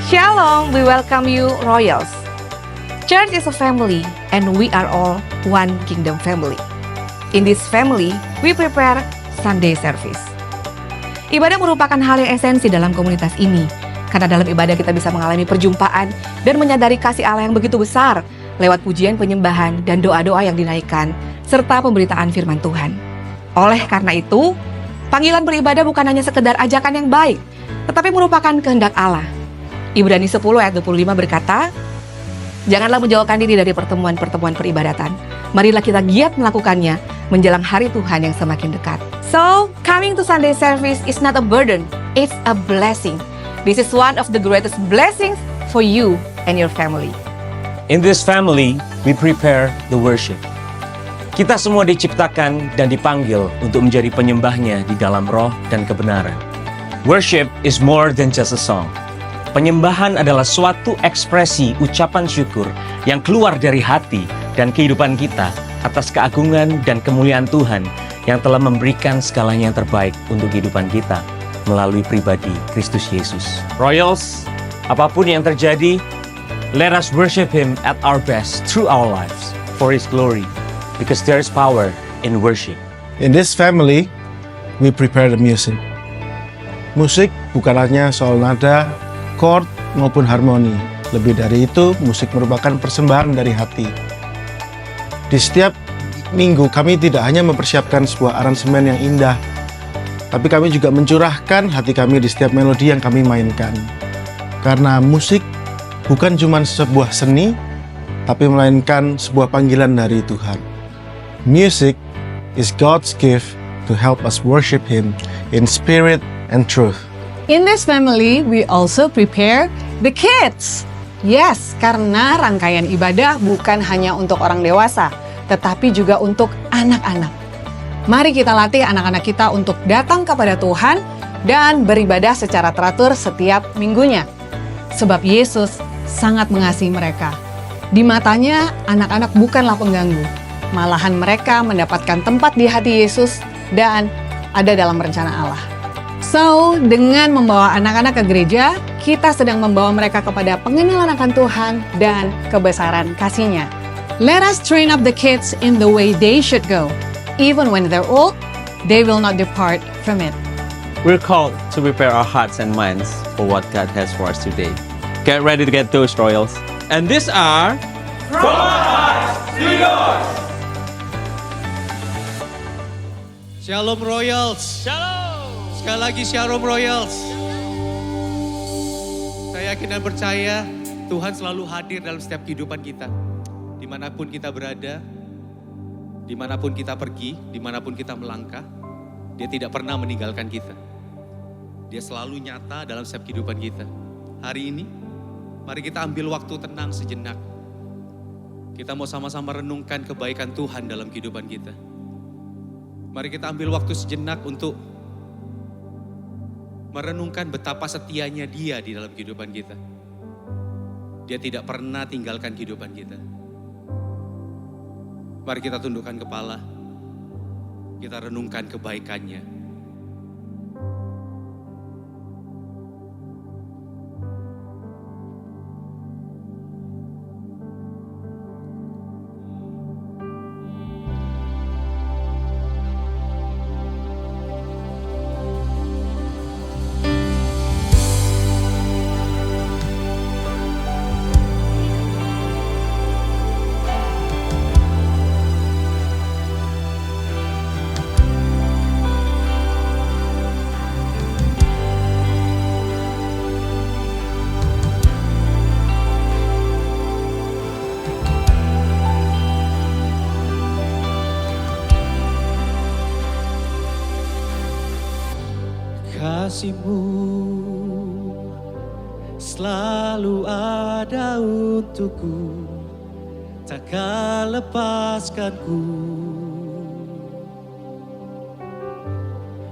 Shalom, we welcome you, Royals. Church is a family, and we are all one kingdom family. In this family, we prepare Sunday service. Ibadah merupakan hal yang esensi dalam komunitas ini, karena dalam ibadah kita bisa mengalami perjumpaan dan menyadari kasih Allah yang begitu besar lewat pujian penyembahan dan doa-doa yang dinaikkan, serta pemberitaan firman Tuhan. Oleh karena itu, panggilan beribadah bukan hanya sekedar ajakan yang baik, tetapi merupakan kehendak Allah. Ibrani 10 ayat 25 berkata, "Janganlah menjauhkan diri dari pertemuan-pertemuan peribadatan. Marilah kita giat melakukannya menjelang hari Tuhan yang semakin dekat." So, coming to Sunday service is not a burden, it's a blessing. This is one of the greatest blessings for you and your family. In this family, we prepare the worship. Kita semua diciptakan dan dipanggil untuk menjadi penyembahnya di dalam roh dan kebenaran. Worship is more than just a song. Penyembahan adalah suatu ekspresi ucapan syukur yang keluar dari hati dan kehidupan kita atas keagungan dan kemuliaan Tuhan yang telah memberikan segalanya yang terbaik untuk kehidupan kita melalui pribadi Kristus Yesus. Royals, apapun yang terjadi, let us worship Him at our best through our lives for His glory, because there is power in worship. In this family, we prepare the music. Musik bukan hanya soal nada, chord, maupun harmoni. Lebih dari itu, musik merupakan persembahan dari hati. Di setiap minggu, kami tidak hanya mempersiapkan sebuah aransemen yang indah, tapi kami juga mencurahkan hati kami di setiap melodi yang kami mainkan. Karena musik bukan cuma sebuah seni, tapi melainkan sebuah panggilan dari Tuhan. Music is God's gift to help us worship Him in spirit and truth. In this family, we also prepare the kids. Yes, karena rangkaian ibadah bukan hanya untuk orang dewasa, tetapi juga untuk anak-anak. Mari kita latih anak-anak kita untuk datang kepada Tuhan dan beribadah secara teratur setiap minggunya. Sebab Yesus sangat mengasihi mereka. Di matanya, anak-anak bukanlah pengganggu. Malahan mereka mendapatkan tempat di hati Yesus dan ada dalam rencana Allah. So, dengan membawa anak-anak ke gereja, kita sedang membawa mereka kepada pengenalan akan Tuhan dan kebesaran kasih-Nya. Let us train up the kids in the way they should go. Even when they're old, they will not depart from it. We're called to prepare our hearts and minds for what God has for us today. Get ready to get those, Royals. And these are... Shalom Royals. Shalom! Sekali lagi Shalom Royals. Saya yakin dan percaya Tuhan selalu hadir dalam setiap kehidupan kita. Dimanapun kita berada, dimanapun kita pergi, dimanapun kita melangkah, Dia tidak pernah meninggalkan kita. Dia selalu nyata dalam setiap kehidupan kita. Hari ini, mari kita ambil waktu tenang sejenak. Kita mau sama-sama renungkan kebaikan Tuhan dalam kehidupan kita. Mari kita ambil waktu sejenak untuk merenungkan betapa setianya Dia di dalam kehidupan kita. Dia tidak pernah tinggalkan kehidupan kita. Mari kita tundukkan kepala, kita renungkan kebaikan-Nya. Kasih-Mu selalu ada untukku, takkan lepaskanku.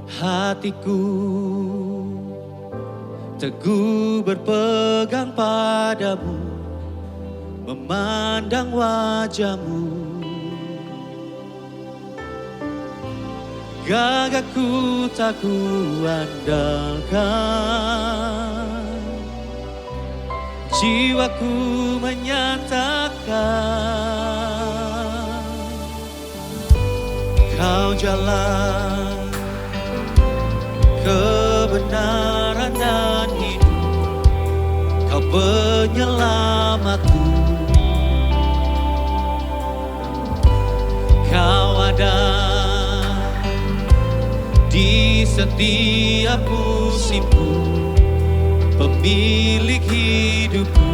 Hatiku teguh berpegang padamu, memandang wajah-Mu. Gagahku tak ku andalkan, jiwaku menyatakan Kau jalan kebenaran dan hidup, Kau penyelamatku, Kau ada di setiap musimku, pemilik hidupku.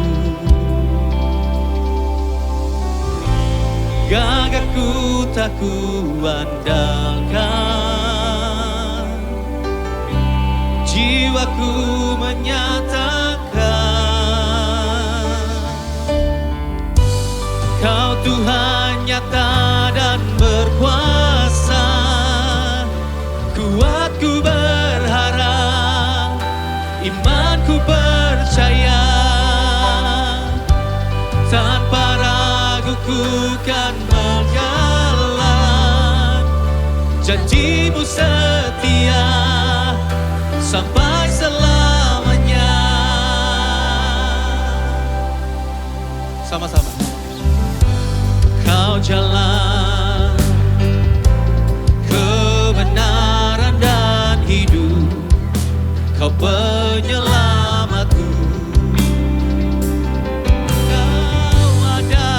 Gagahku tak kuandalkan, jiwaku menyatakan Kau Tuhan nyata dan berkuasa. Kuatku berharap, imanku percaya, tanpa ragu ku kan menjalan janjimu setia sampai selamanya. Sama-sama. Kau jalan kebenaran dan hidup, Kau penyelamatku, Kau ada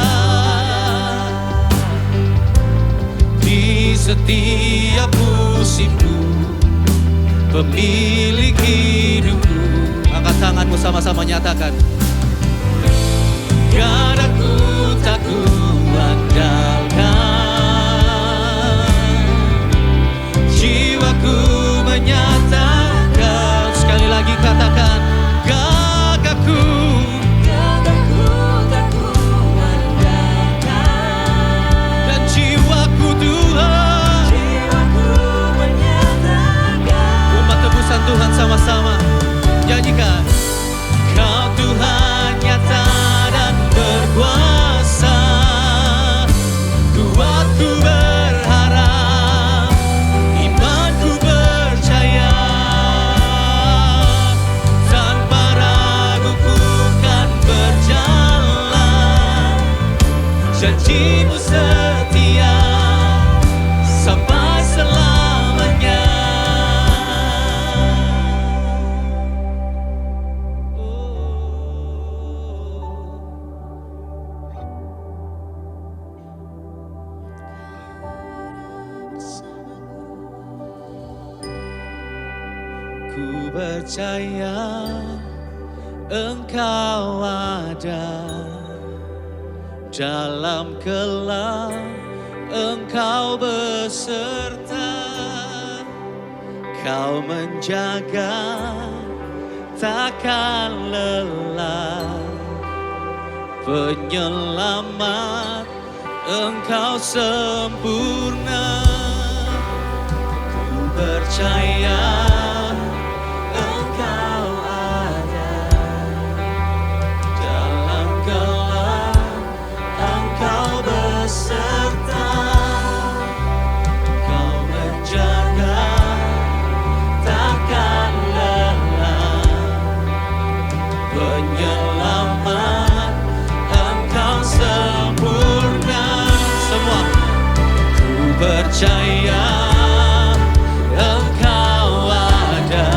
di setiap musimku, pemilik hidupku. Angkat tanganmu sama-sama nyatakan. Gadaku tak kuandalkan, jiwaku menyatakan. Sekali lagi katakan, gagahku tak kuandalkan, dan jiwaku Tuhan, menyatakan. Umat tebusan Tuhan sama-sama nyanyikan. Kau Tuhan nyata dan berkuasa, kuatku berharap, imanku percaya, tanpa ragu ku kan berjalan janjimu setia sampai selamanya. Ku percaya Engkau ada dalam kelam, Engkau beserta, Kau menjaga takkan lelah. Penyelamat Engkau sempurna. Ku percaya Engkau ada dalam kelam, Engkau beserta, Kau menjaga takkan lelah. Penyelamat Engkau sempurna. Semua ku percaya Engkau ada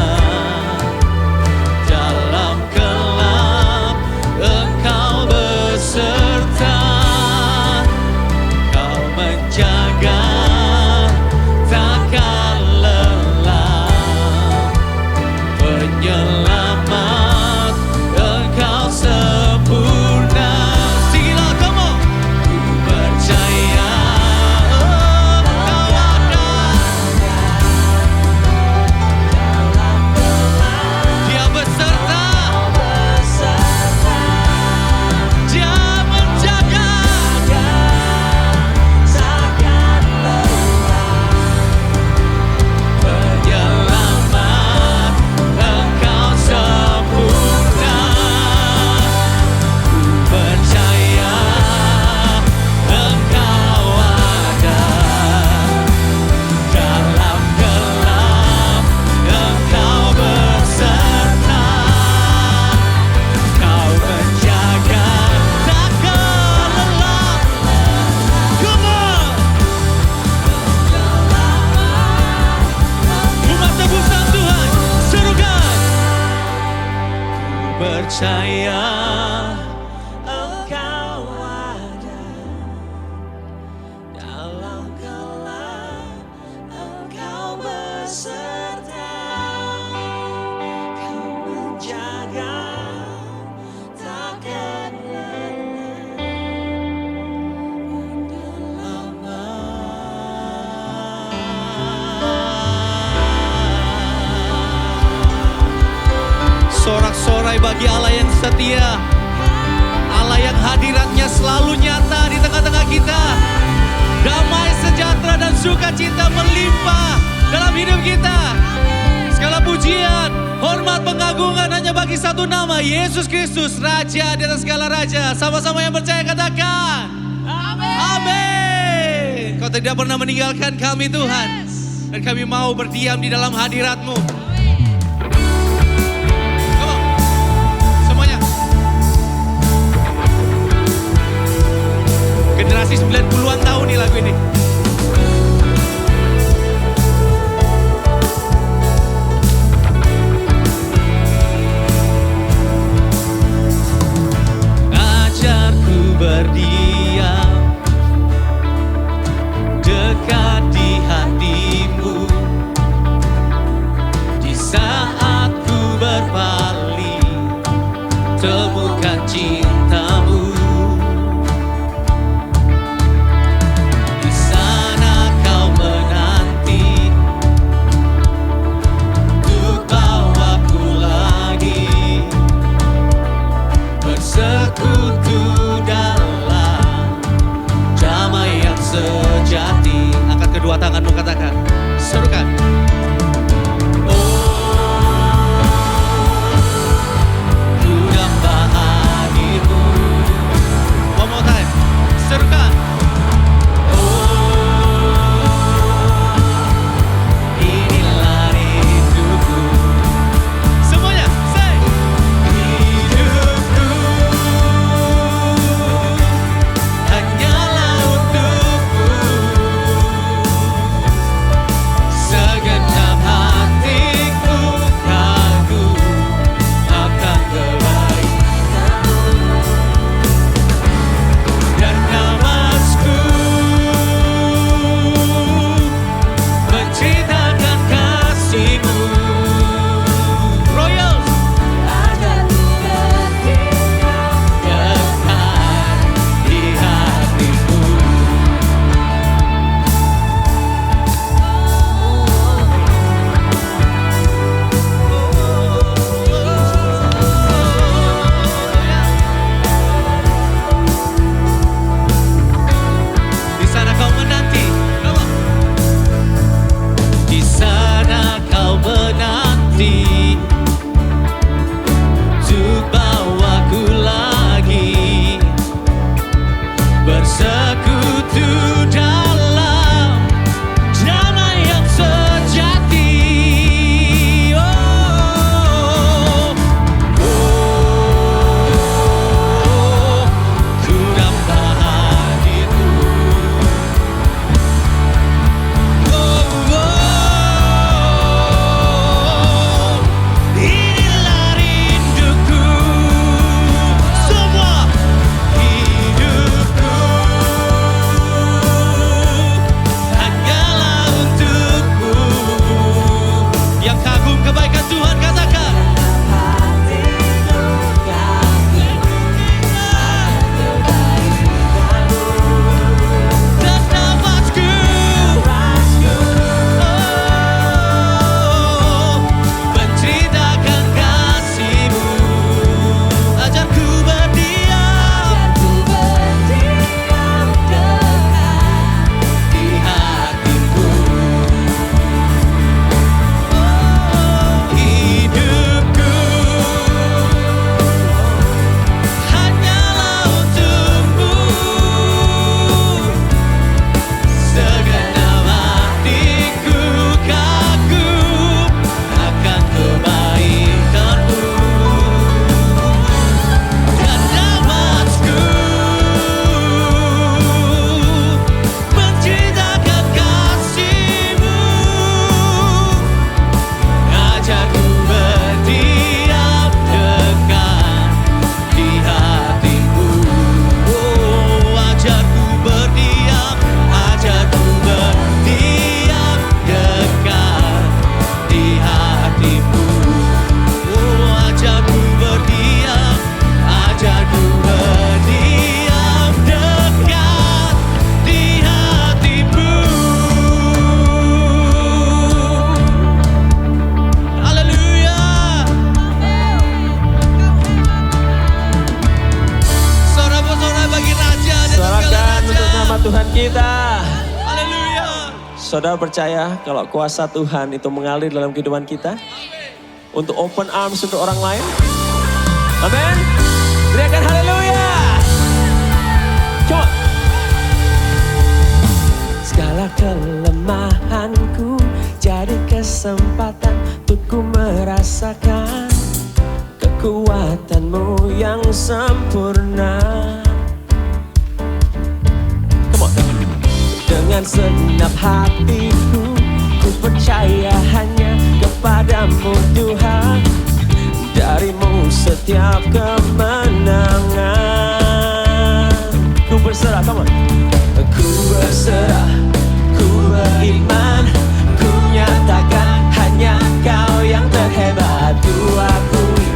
dalam kelam, Engkau beserta, Kau menjaga takkan lelah. Penyelamat Engkau sempurna. Sila kamu. Ku percaya Engkau ada bagi Allah yang setia, Allah yang hadiratnya selalu nyata di tengah-tengah kita. Damai, sejahtera, dan sukacita melimpah dalam hidup kita. Segala pujian, hormat, pengagungan hanya bagi satu nama, Yesus Kristus, Raja di atas segala raja. Sama-sama yang percaya katakan, amin. Kau tidak pernah meninggalkan kami Tuhan, dan kami mau berdiam di dalam hadirat-Mu. Come on, semuanya. Generasi 90-an tahu nih lagu ini. Ajarku berdiam dekat di hatimu, di saat ku berpaling temukan cintamu, di saat Tuhan kita. Haleluya. Saudara percaya kalau kuasa Tuhan itu mengalir dalam kehidupan kita? Untuk open arms untuk orang lain? Amin. Teriakan haleluya. Come on. Segala kelemahanku jadi kesempatan untuk ku merasakan kekuatanmu yang sempurna. Come on. Dengan segenap hatiku ku percaya hanya kepadamu Tuhan. Darimu setiap kemenangan. Ku berserah, come on. Ku berserah, ku beriman, ku nyatakan hanya Kau yang terhebat. Ku akui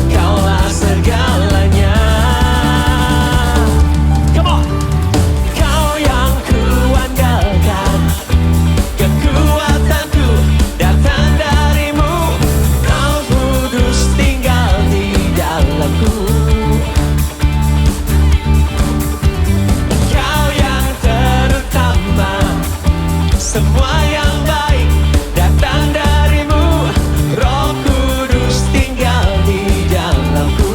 Kaulah segalanya. Come on. Kau yang ku andalkan, kekuatanku datang darimu. Roh Kudus tinggal di dalamku. Kau yang terutama, semua yang baik datang darimu. Roh Kudus tinggal di dalamku.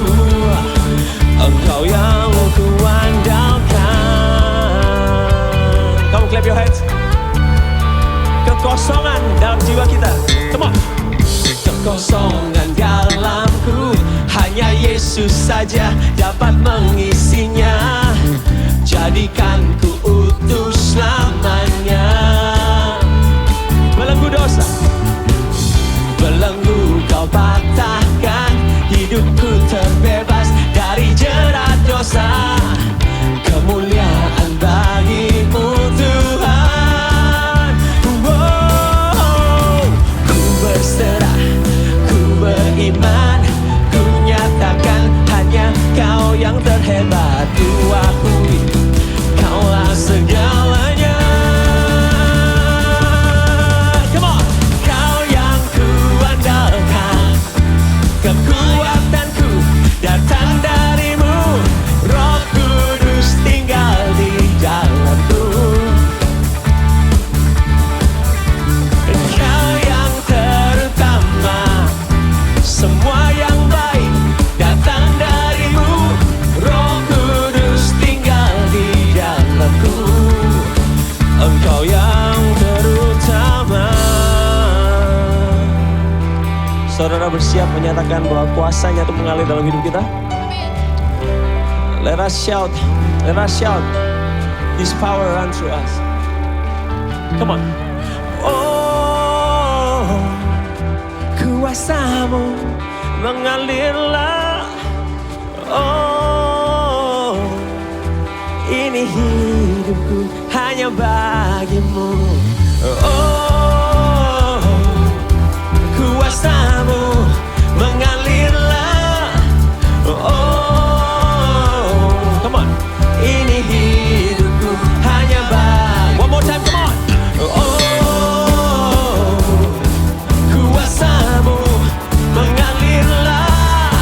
Engkau yang ku andalkan. Kamu clap your hands. Kekosongan dalam jiwa kita. Come on. Kekosongan dalamku, hanya Yesus saja dapat mengisinya. Jadikan ku utuh selamanya. Belenggu dosa, belenggu Kau patahkan. Hidupku terbebas dari jerat dosa. Kemuliaan bagimu Tuhan. Wow. Ku berserah, ku beriman, ku nyatakan hanya Kau yang terhebat. Ku akui Kaulah segalanya. Come on. Kau yang ku andalkan, kekuatanku datang darimu. Roh Kudus tinggal di dalamku. Kau yang terutama, semua yang baik datang darimu. Roh Kudus tinggal di dalamku. Engkau yang terutama. Saudara bersiap menyatakan bahwa kuasanya itu mengalir dalam hidup kita? Let us shout His power run through us. Come on. Oh, kuasamu mengalirlah. Oh, ini hidupku hanya bagimu. Oh, kuasamu mengalirlah. Oh, come on. Ini hidupku hanya bagi. One more time, come on. Oh, kuasamu mengalirlah.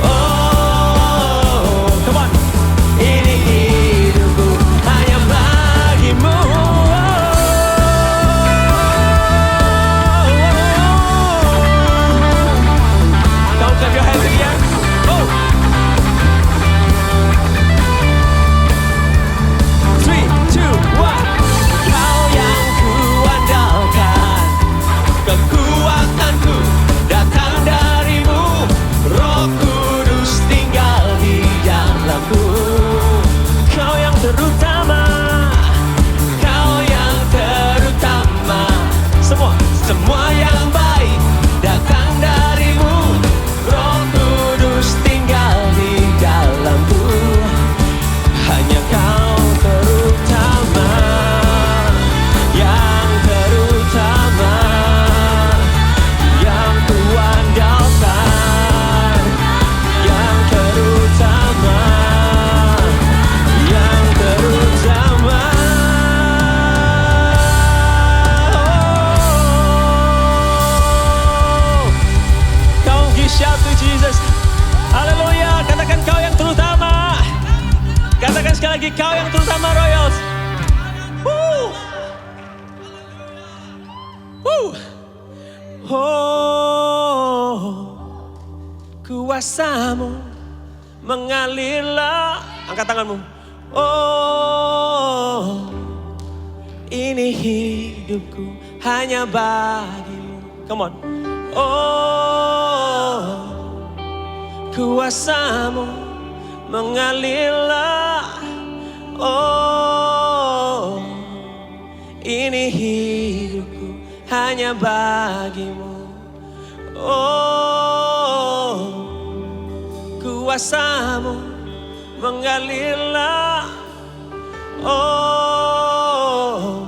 Oh, come on. Ini hidupku hanya bagimu. Don't clap your hands again. Oh. 3, 2, 1. Kau yang ku andalkan, kekuatanku datang darimu. Roh Kudus tinggal di dalamku. Kau yang terutama, Kau yang terutama. Semua yang baik datang darimu. Roh Kudus tinggal di dalamku. Hanya Kau terutama, yang terutama, yang ku andalkan, yang terutama, yang terutama. Kau shout to Jesus. Haleluya. Katakan Kau yang terutama. Katakan sekali lagi, Kau yang terutama, Royals. kuasa-Mu mengalirlah. Angkat tanganmu. Oh, ini hidupku hanya bagi-Mu. Come on. Oh, kuasa-Mu mengalirlah. Oh, ini hidupku hanya bagi-Mu. Oh, kuasa-Mu mengalirlah. Oh,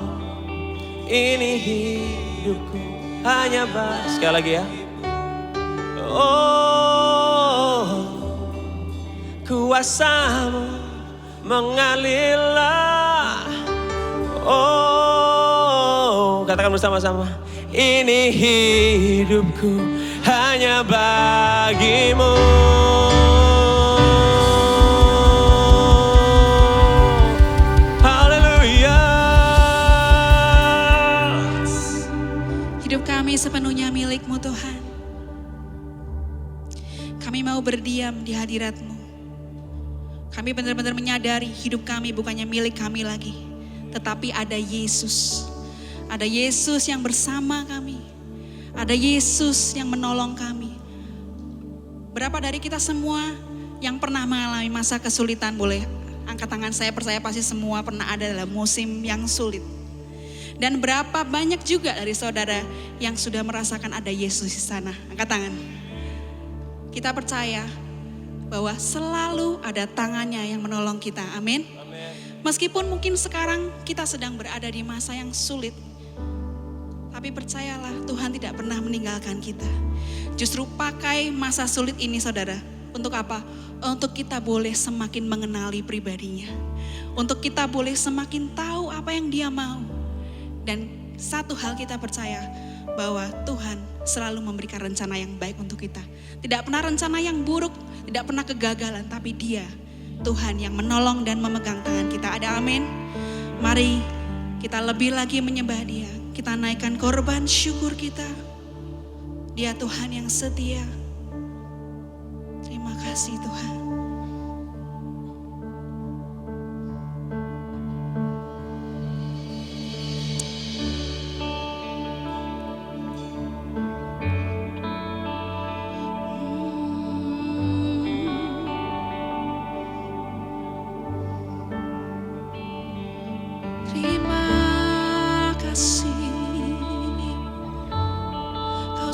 ini hidupku hanya bagi. Sekali lagi ya. Oh, kuasa-Mu mengalirlah. Oh, katakan bersama-sama. Ini hidupku hanya bagi-Mu. Haleluya. Hidup kami sepenuhnya milik-Mu Tuhan. Kami mau berdiam di hadirat-Mu. Kami benar-benar menyadari hidup kami bukannya milik kami lagi. Tetapi ada Yesus. Ada Yesus yang bersama kami. Ada Yesus yang menolong kami. Berapa dari kita semua yang pernah mengalami masa kesulitan, boleh angkat tangan. Saya percaya pasti semua pernah ada dalam musim yang sulit. Dan berapa banyak juga dari saudara yang sudah merasakan ada Yesus di sana. Angkat tangan. Kita percaya bahwa selalu ada tangannya yang menolong kita. Amin. Meskipun mungkin sekarang kita sedang berada di masa yang sulit, tapi percayalah Tuhan tidak pernah meninggalkan kita. Justru pakai masa sulit ini saudara, untuk apa? Untuk kita boleh semakin mengenali pribadinya. Untuk kita boleh semakin tahu apa yang Dia mau. Dan satu hal kita percaya, bahwa Tuhan selalu memberikan rencana yang baik untuk kita. Tidak pernah rencana yang buruk, tidak pernah kegagalan, tapi Dia, Tuhan yang menolong dan memegang tangan kita. Ada amin? Mari kita lebih lagi menyembah Dia. Kita naikkan korban syukur kita. Dia Tuhan yang setia. Terima kasih Tuhan. Terima kasih.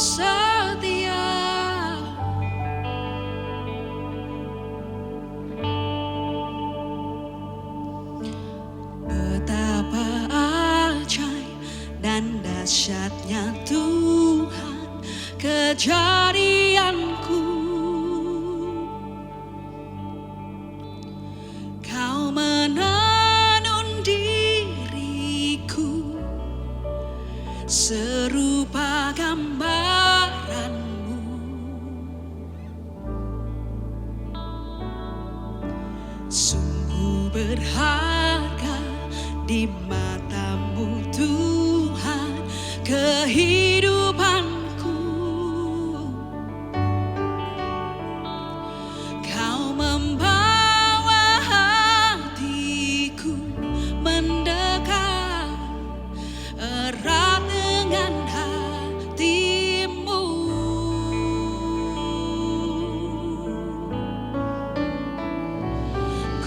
Setia, betapa ajaib dan dahsyatnya Tuhan kejadianku. Kau menenun diriku serupa gambaran-Mu. Sungguh berharga di mata-Mu Tuhan kehidupanku. Kau membawa hatiku mendekat erat dengan hati-Mu.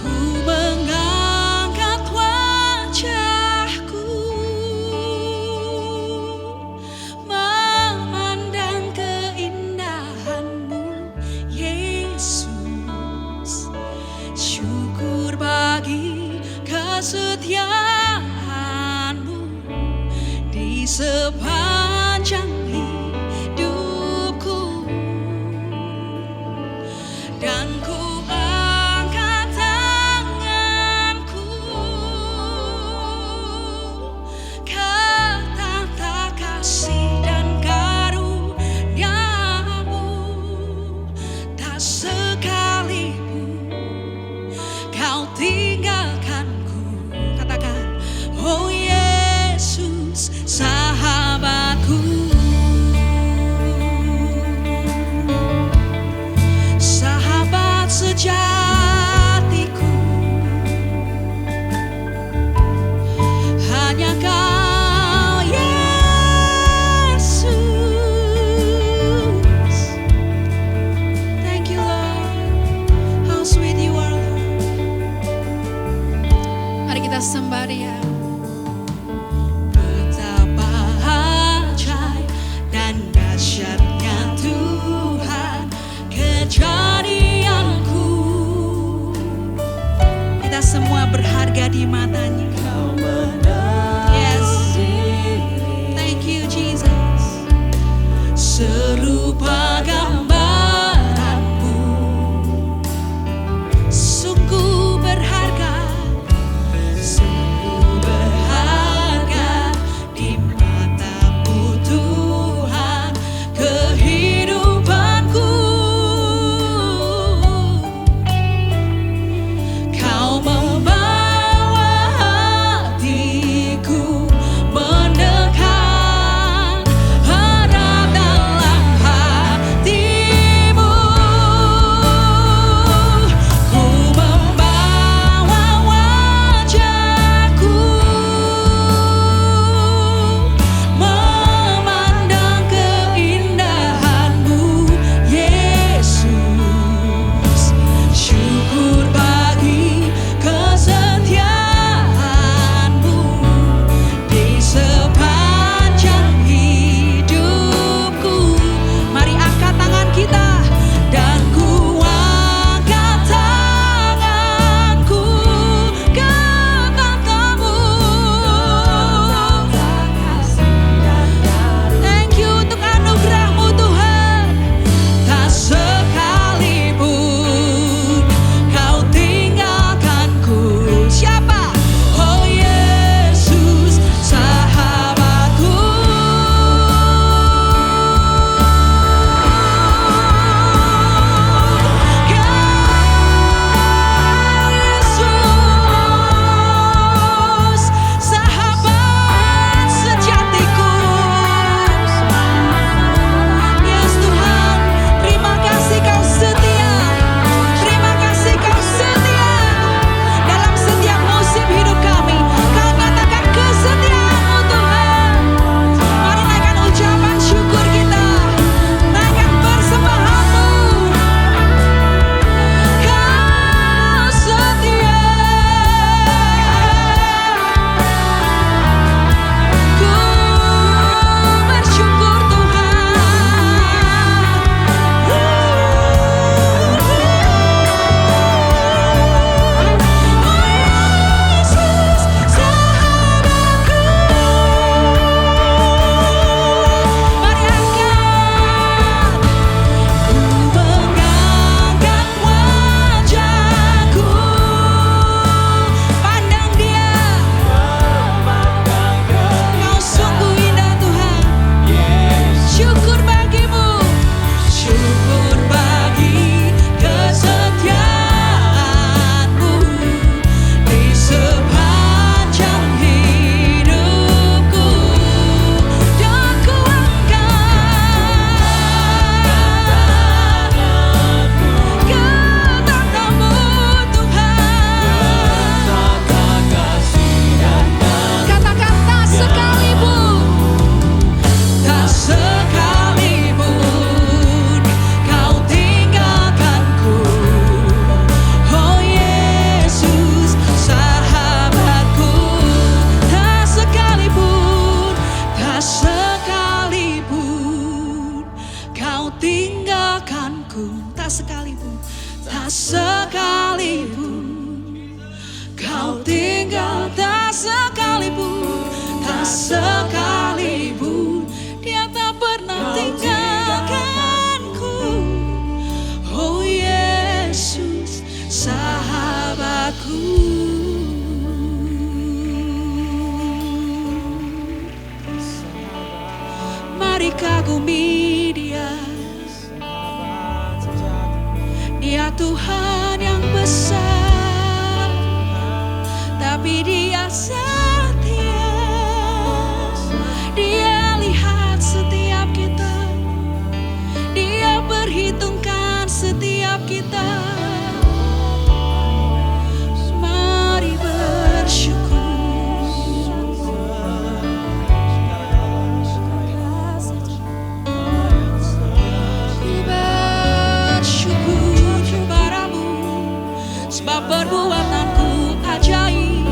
Ku mengangkat wajahku, memandang keindahan-Mu, Yesus. Syukur bagi kesetiaan-Mu di sepanjang hidupku. Dan ku angkat tanganku ke tata kasih dan karunia-Mu. Tak sekalipun Kau tinggalkanku. Katakan, oh Yesus, sahabat Kita sembah Dia. Betapa ajaib dan dahsyatnya Tuhan kejadianku. Kita semua berharga di matanya. Yes. Thank you Jesus. Serupa gambaranmu, sungguh berharga, sungguh berharga di matamu Tuhan kehidupanku. Kau membawa hatiku mendekat, harap dalam hatimu. Ku membawa wajahku, memandang keindahanmu Yesus. Syukur bagi kesetiaanmu di sepanjang hidupku. Mari angkat tangan kita dan ku angkat tanganku ke tatamu. Thank you untuk anugerah-Mu Tuhan. Tak sekalipun Kau tinggalkanku. Siapa? Oh Yesus, sahabatku. Yesus, sahabat sejatiku. Yes Tuhan, terima kasih Kau setia. Terima kasih Kau setia. Dalam setiap musim hidup kami, Kau nyatakan kesetiaan-Mu Tuhan. Mari naikkan ucapan syukur kita, naikkan persembahan-Mu. Kau setia. Ku bersyukur Tuhan. Yesus, sahabatku. Mari angkat. Ku menggantungkan wajahku, pandang Dia. Kau sungguh indah Tuhan. Syukur bagimu, syukur bagi kesetiaanmu di sepanjang hidupku. Dan ku angkat ke tatamu Tuhan. Katakan tak sekalipun, tak sekalipun Kau tinggalkanku. Oh Yesus, sahabatku. Tak sekalipun, tak sekalipun Kau tinggalkanku. Tak sekalipun, tak sekalipun Kau tinggal. Tak sekalipun, tak sekalipun Dia tak pernah tinggalkanku. Oh Yesus, sahabatku. Mari kagumi Dia. Dia Tuhan yang besar, tapi Dia setia. Dia lihat setiap kita, Dia perhitungkan setiap kita. Mari bersyukur. Bersyukur padamu, sebab perbuatanku ajaib.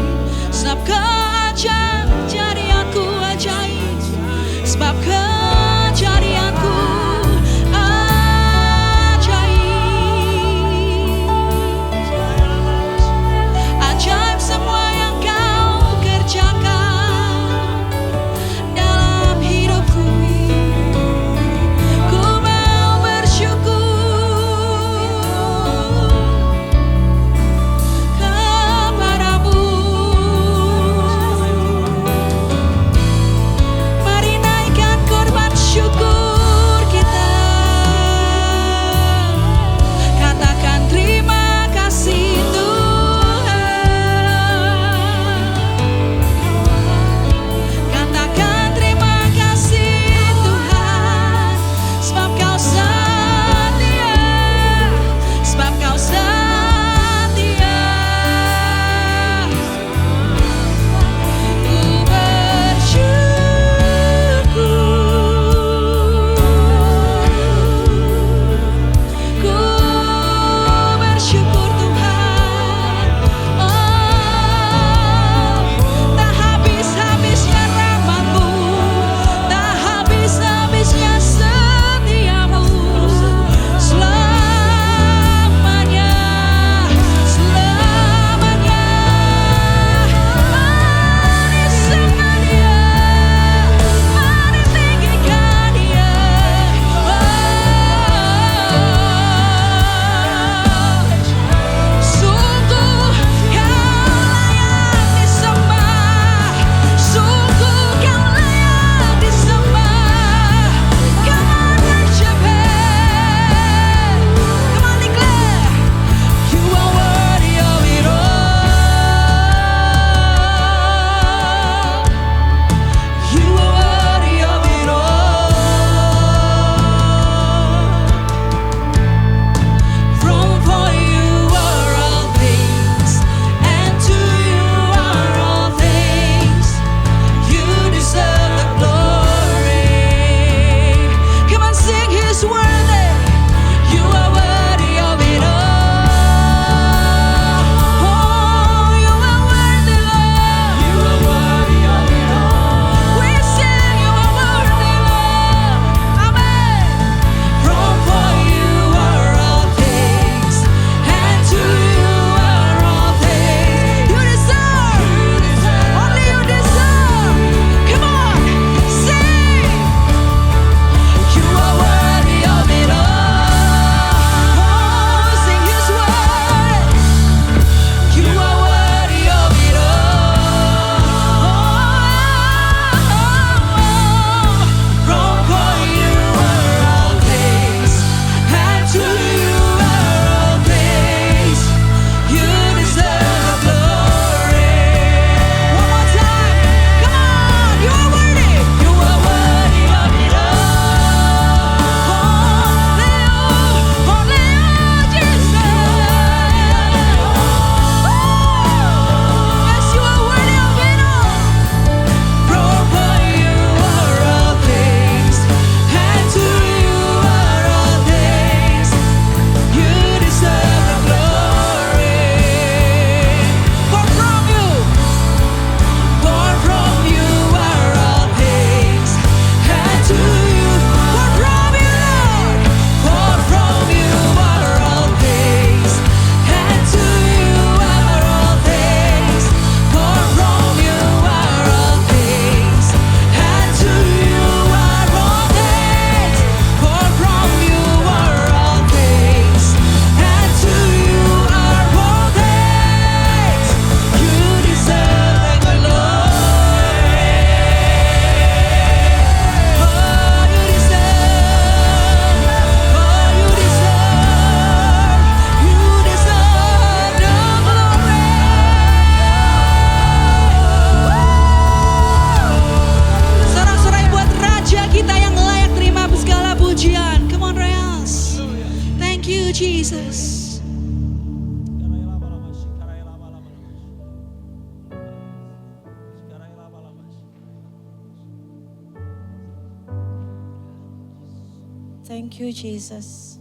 Thank you, Jesus.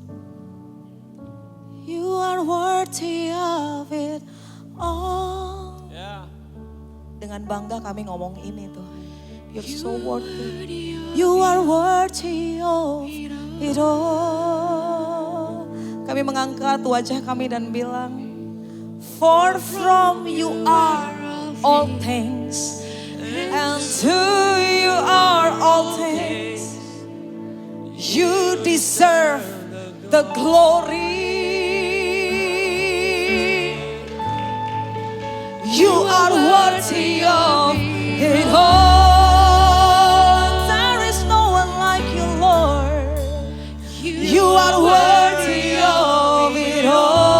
You are worthy of it all. Dengan bangga kami ngomong ini Tuhan. You're so worthy. You are worthy of it all. Kami mengangkat wajah kami dan bilang, for from you are all things, and to you are all things. You deserve the glory. You are worthy of it all. There is no one like you, Lord. You are worthy of it all.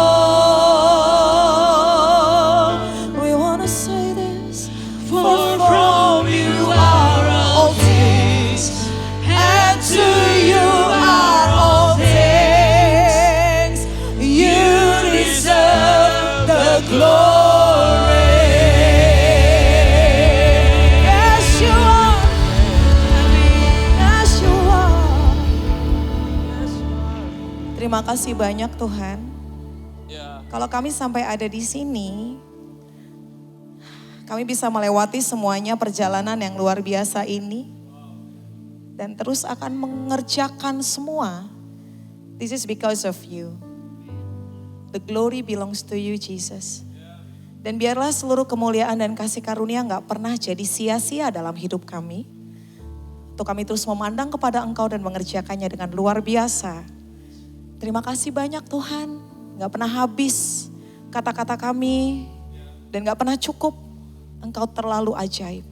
We want to say this. For from you are all things, and to you are all things. You deserve the glory. Yes, you are. Yes, you are. Terima kasih banyak Tuhan. Kalau kami sampai ada di sini, kami bisa melewati semuanya perjalanan yang luar biasa ini. Dan terus akan mengerjakan semua. This is because of you. The glory belongs to you, Jesus. Dan biarlah seluruh kemuliaan dan kasih karunia gak pernah jadi sia-sia dalam hidup kami. Untuk kami terus memandang kepada Engkau dan mengerjakannya dengan luar biasa. Terima kasih banyak Tuhan. Gak pernah habis kata-kata kami. Dan gak pernah cukup. Engkau terlalu ajaib.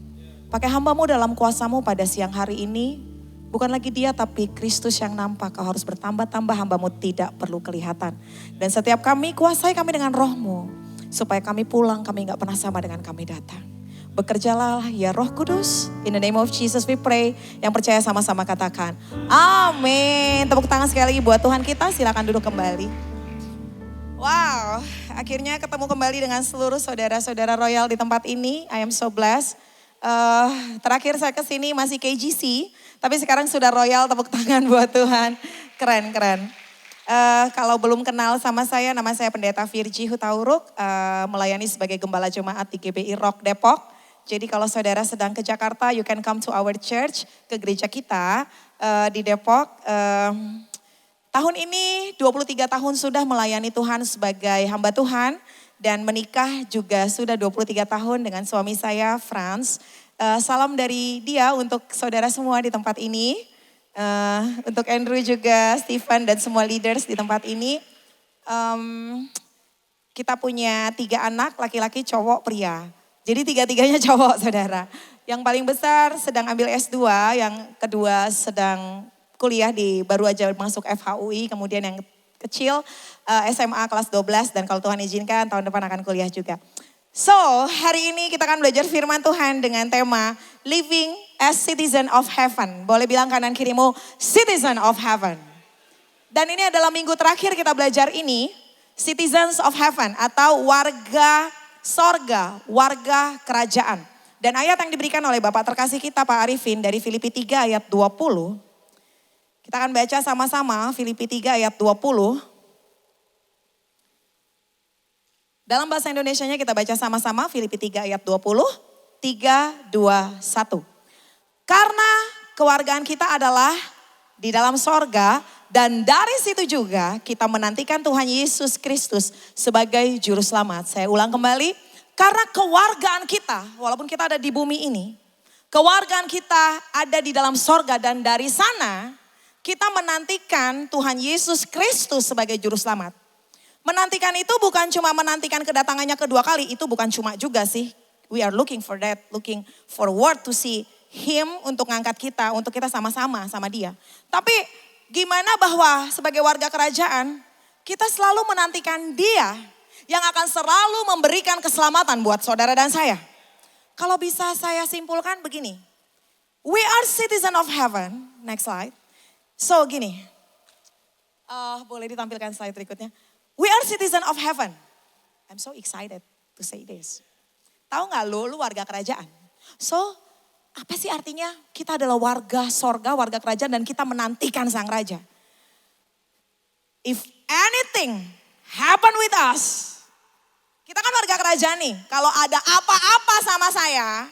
Pakai hamba-Mu dalam kuasa-Mu pada siang hari ini. Bukan lagi dia tapi Kristus yang nampak. Kau harus bertambah-tambah, hamba-Mu tidak perlu kelihatan. Dan setiap kami, kuasai kami dengan roh-Mu. Supaya kami pulang, kami gak pernah sama dengan kami datang. Bekerjalah ya Roh Kudus. In the name of Jesus we pray. Yang percaya sama-sama katakan amin. Tepuk tangan sekali lagi buat Tuhan kita. Silakan duduk kembali. Wow, akhirnya ketemu kembali dengan seluruh saudara-saudara Royal di tempat ini. I am so blessed. Terakhir saya kesini masih KGC, tapi sekarang sudah Royal. Tepuk tangan buat Tuhan. Keren. Kalau belum kenal sama saya, nama saya Pendeta Virgi Hutauruk, melayani sebagai Gembala Jemaat di GBI Rock Depok. Jadi kalau saudara sedang ke Jakarta, you can come to our church, ke gereja kita di Depok. Tahun ini 23 tahun sudah melayani Tuhan sebagai hamba Tuhan. Dan menikah juga sudah 23 tahun dengan suami saya, Franz. Salam dari dia untuk saudara semua di tempat ini. Untuk Andrew juga, Stephen dan semua leaders di tempat ini. Kita punya 3 anak, laki-laki, cowok, pria. Jadi 3-3-nya cowok, saudara. Yang paling besar sedang ambil S2, yang kedua sedang kuliah baru aja masuk FHUI, kemudian yang kecil SMA kelas 12 dan kalau Tuhan izinkan tahun depan akan kuliah juga. So, hari ini kita akan belajar firman Tuhan dengan tema Living as Citizen of Heaven. Boleh bilang kanan kirimu, Citizen of Heaven. Dan ini adalah minggu terakhir kita belajar ini, Citizens of Heaven atau warga sorga, warga kerajaan. Dan ayat yang diberikan oleh Bapak terkasih kita Pak Arifin dari Filipi 3 ayat 20. Kita akan baca sama-sama Filipi 3 ayat 20. Dalam bahasa Indonesianya kita baca sama-sama Filipi 3 ayat 20. 3, 2, 1. Karena kewargaan kita adalah di dalam sorga dan dari situ juga kita menantikan Tuhan Yesus Kristus sebagai juru selamat. Saya ulang kembali, karena kewargaan kita walaupun kita ada di bumi ini, kewargaan kita ada di dalam sorga dan dari sana kita menantikan Tuhan Yesus Kristus sebagai juru selamat. Menantikan itu bukan cuma menantikan kedatangannya kedua kali, itu bukan cuma juga sih. We are looking for that, looking forward to see Him untuk ngangkat kita, untuk kita sama-sama sama dia. Tapi gimana bahwa sebagai warga kerajaan, kita selalu menantikan dia yang akan selalu memberikan keselamatan buat saudara dan saya. Kalau bisa saya simpulkan begini, we are citizen of heaven, next slide. So gini, boleh ditampilkan slide berikutnya. We are citizen of heaven. I'm so excited to say this. Tahu gak lu warga kerajaan? So apa sih artinya kita adalah warga sorga, warga kerajaan dan kita menantikan sang raja. If anything happen with us, kita kan warga kerajaan nih. Kalau ada apa-apa sama saya,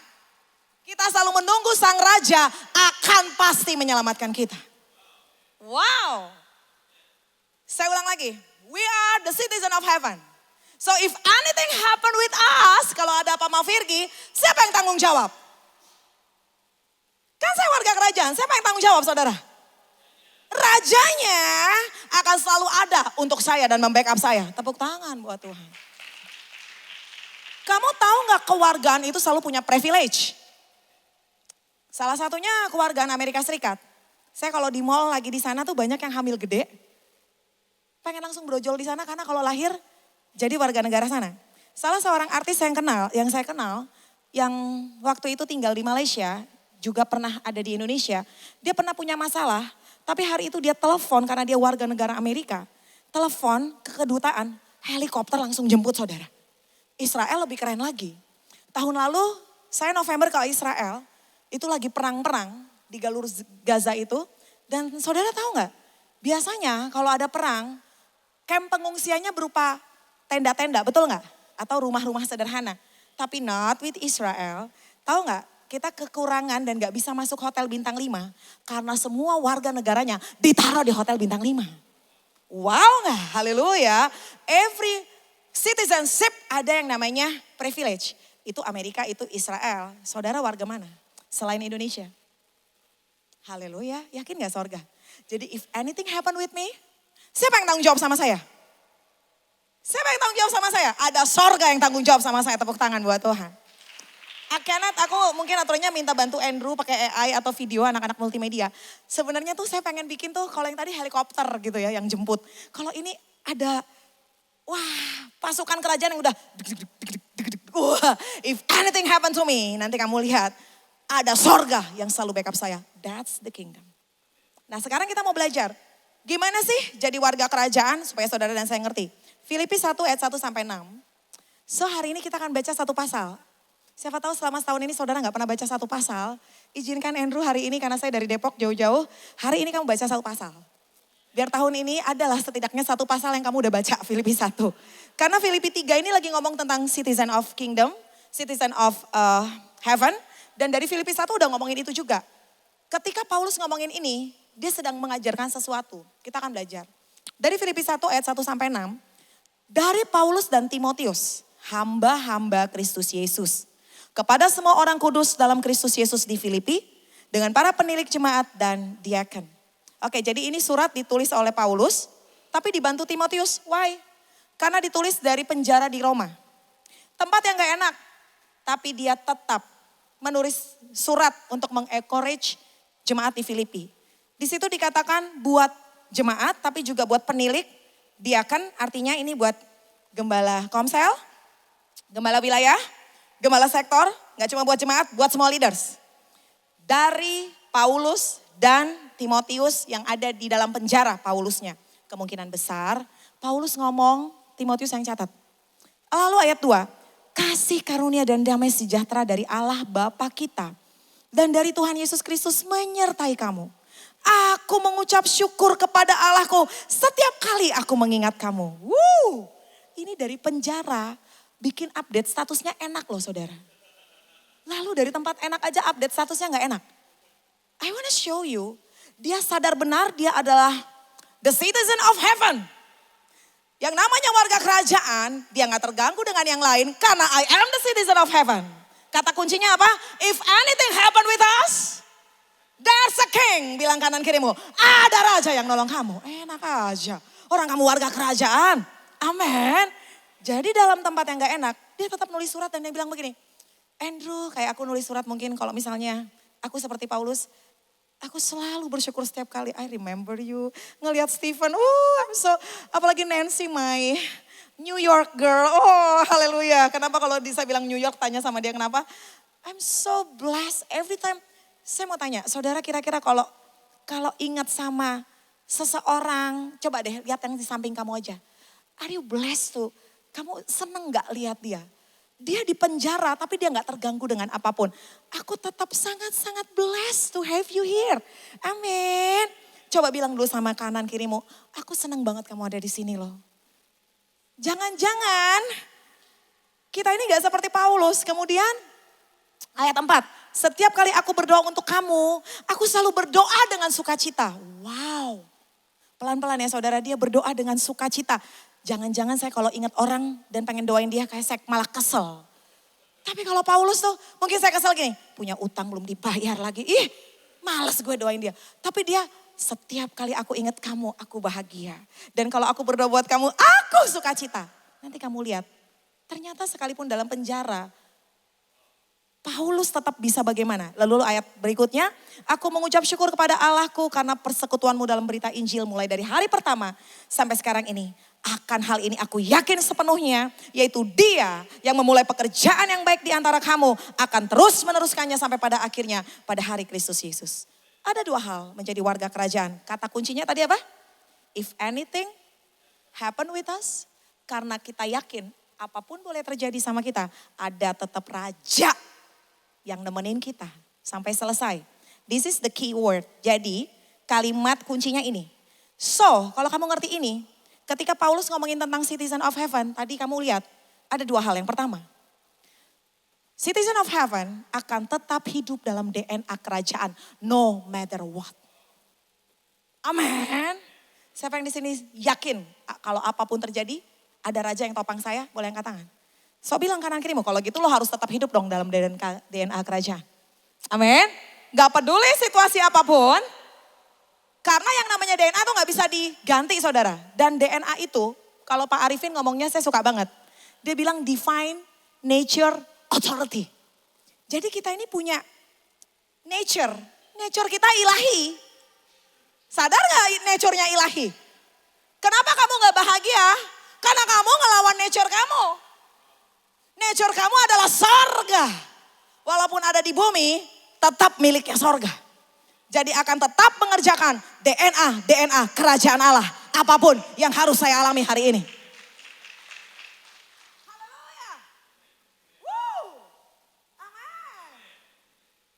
kita selalu menunggu sang raja akan pasti menyelamatkan kita. Wow. Saya ulang lagi. We are the citizen of heaven. So if anything happen with us, kalau ada apa sama Virgi, siapa yang tanggung jawab? Kan saya warga kerajaan, siapa yang tanggung jawab saudara? Rajanya akan selalu ada untuk saya dan membackup saya. Tepuk tangan buat Tuhan. Kamu tahu gak kewargaan itu selalu punya privilege? Salah satunya kewargaan Amerika Serikat. Saya kalau di mall lagi di sana tuh banyak yang hamil gede. Pengen langsung brojol di sana karena kalau lahir jadi warga negara sana. Salah seorang artis yang saya kenal, yang waktu itu tinggal di Malaysia, juga pernah ada di Indonesia. Dia pernah punya masalah, tapi hari itu dia telepon karena dia warga negara Amerika. Telepon ke kedutaan, helikopter langsung jemput saudara. Israel lebih keren lagi. Tahun lalu saya November ke Israel, itu lagi perang-perang di jalur Gaza itu. Dan saudara tahu nggak? Biasanya kalau ada perang, kamp pengungsiannya berupa tenda-tenda, betul nggak? Atau rumah-rumah sederhana. Tapi not with Israel. Tahu nggak? Kita kekurangan dan nggak bisa masuk hotel bintang 5 karena semua warga negaranya ditaruh di hotel bintang 5. Wow nggak? Haleluya. Every citizenship ada yang namanya privilege. Itu Amerika, itu Israel. Saudara warga mana? Selain Indonesia. Haleluya. Yakin nggak sorga? Jadi if anything happen with me, siapa yang tanggung jawab sama saya? Siapa yang tanggung jawab sama saya? Ada sorga yang tanggung jawab sama saya. Tepuk tangan buat Tuhan. Kenneth, aku mungkin aturannya minta bantu Andrew pakai AI atau video anak-anak multimedia. Sebenarnya tuh saya pengen bikin tuh kalau yang tadi helikopter gitu ya yang jemput. Kalau ini ada pasukan kerajaan yang udah if anything happen to me, nanti kamu lihat ada sorga yang selalu backup saya. That's the kingdom. Nah sekarang kita mau belajar. Gimana sih jadi warga kerajaan supaya saudara dan saya ngerti. Filipi 1 ayat 1 sampai 6. So hari ini kita akan baca satu pasal. Siapa tahu selama setahun ini saudara gak pernah baca satu pasal. Izinkan Andrew hari ini karena saya dari Depok jauh-jauh. Hari ini kamu baca satu pasal. Biar tahun ini adalah setidaknya satu pasal yang kamu udah baca Filipi 1. Karena Filipi 3 ini lagi ngomong tentang citizen of kingdom. Citizen of heaven. Dan dari Filipi 1 udah ngomongin itu juga. Ketika Paulus ngomongin ini, dia sedang mengajarkan sesuatu. Kita akan belajar. Dari Filipi 1 ayat 1 sampai 6. Dari Paulus dan Timotius, hamba-hamba Kristus Yesus. Kepada semua orang kudus dalam Kristus Yesus di Filipi, dengan para penilik jemaat dan diaken. Oke, jadi ini surat ditulis oleh Paulus, tapi dibantu Timotius. Why? Karena ditulis dari penjara di Roma. Tempat yang gak enak, tapi dia tetap menulis surat untuk mengencourage jemaat di Filipi. Di situ dikatakan buat jemaat, tapi juga buat penilik. Diaken artinya ini buat gembala komsel, gembala wilayah, gembala sektor, gak cuma buat jemaat, buat small leaders. Dari Paulus dan Timotius yang ada di dalam penjara Paulusnya. Kemungkinan besar Paulus ngomong, Timotius yang catat. Lalu ayat 2, kasih karunia dan damai sejahtera dari Allah Bapa kita dan dari Tuhan Yesus Kristus menyertai kamu. Aku mengucap syukur kepada Allahku setiap kali aku mengingat kamu. Ini dari penjara bikin update statusnya enak loh saudara. Lalu dari tempat enak aja update statusnya gak enak. I wanna show you, dia sadar benar dia adalah the citizen of heaven. Yang namanya warga kerajaan, dia gak terganggu dengan yang lain karena I am the citizen of heaven. Kata kuncinya apa? If anything happen with us, there's a king, bilang kanan kirimu. Ada raja yang nolong kamu. Enak aja. Orang kamu warga kerajaan. Amin. Jadi dalam tempat yang gak enak, dia tetap nulis surat dan dia bilang begini. Andrew, kayak aku nulis surat mungkin kalau misalnya aku seperti Paulus. Aku selalu bersyukur setiap kali I remember you. Ngelihat Stephen, apalagi Nancy, my New York girl. Oh haleluya. Kenapa kalau bisa bilang New York, tanya sama dia kenapa. I'm so blessed every time. Saya mau tanya, saudara kira-kira kalau ingat sama seseorang, coba deh lihat yang di samping kamu aja. Are you blessed tuh? Kamu seneng gak lihat dia? Dia di penjara tapi dia gak terganggu dengan apapun. Aku tetap sangat-sangat blessed to have you here. Amin. Coba bilang dulu sama kanan kirimu, aku senang banget kamu ada di sini loh. Jangan-jangan kita ini gak seperti Paulus. Kemudian ayat 4, setiap kali aku berdoa untuk kamu, aku selalu berdoa dengan sukacita. Wow, pelan-pelan ya saudara, dia berdoa dengan sukacita. Jangan-jangan saya kalau ingat orang dan pengen doain dia kayak saya malah kesel. Tapi kalau Paulus tuh mungkin saya kesel gini, punya utang belum dibayar lagi. Ih, males gue doain dia. Tapi dia setiap kali aku ingat kamu, aku bahagia. Dan kalau aku berdoa buat kamu, aku sukacita. Nanti kamu lihat, ternyata sekalipun dalam penjara, Paulus tetap bisa bagaimana? Lalu ayat berikutnya, aku mengucap syukur kepada Allahku karena persekutuanmu dalam berita Injil mulai dari hari pertama sampai sekarang ini. Akan hal ini aku yakin sepenuhnya, yaitu Dia yang memulai pekerjaan yang baik di antara kamu akan terus meneruskannya sampai pada akhirnya pada hari Kristus Yesus. Ada 2 hal menjadi warga kerajaan. Kata kuncinya tadi apa? If anything happen with us, karena kita yakin apapun boleh terjadi sama kita, ada tetap raja yang nemenin kita sampai selesai. This is the key word. Jadi kalimat kuncinya ini. So, kalau kamu ngerti ini, ketika Paulus ngomongin tentang citizen of heaven, tadi kamu lihat ada 2 hal. Yang pertama, citizen of heaven akan tetap hidup dalam DNA kerajaan no matter what. Amin. Siapa yang di sini yakin kalau apapun terjadi, ada raja yang topang saya, boleh angkat tangan. So bilang kanan kirimu, kalau gitu lo harus tetap hidup dong dalam DNA kerajaan. Amin. Gak peduli situasi apapun, karena yang namanya DNA tuh gak bisa diganti saudara. Dan DNA itu, kalau Pak Arifin ngomongnya saya suka banget. Dia bilang divine nature authority. Jadi kita ini punya nature kita ilahi. Sadar gak nature-nya ilahi? Kenapa kamu gak bahagia? Karena kamu ngelawan nature kamu. Nature kamu adalah sorga. Walaupun ada di bumi, tetap miliknya sorga. Jadi akan tetap mengerjakan DNA kerajaan Allah. Apapun yang harus saya alami hari ini. Haleluya. Amin.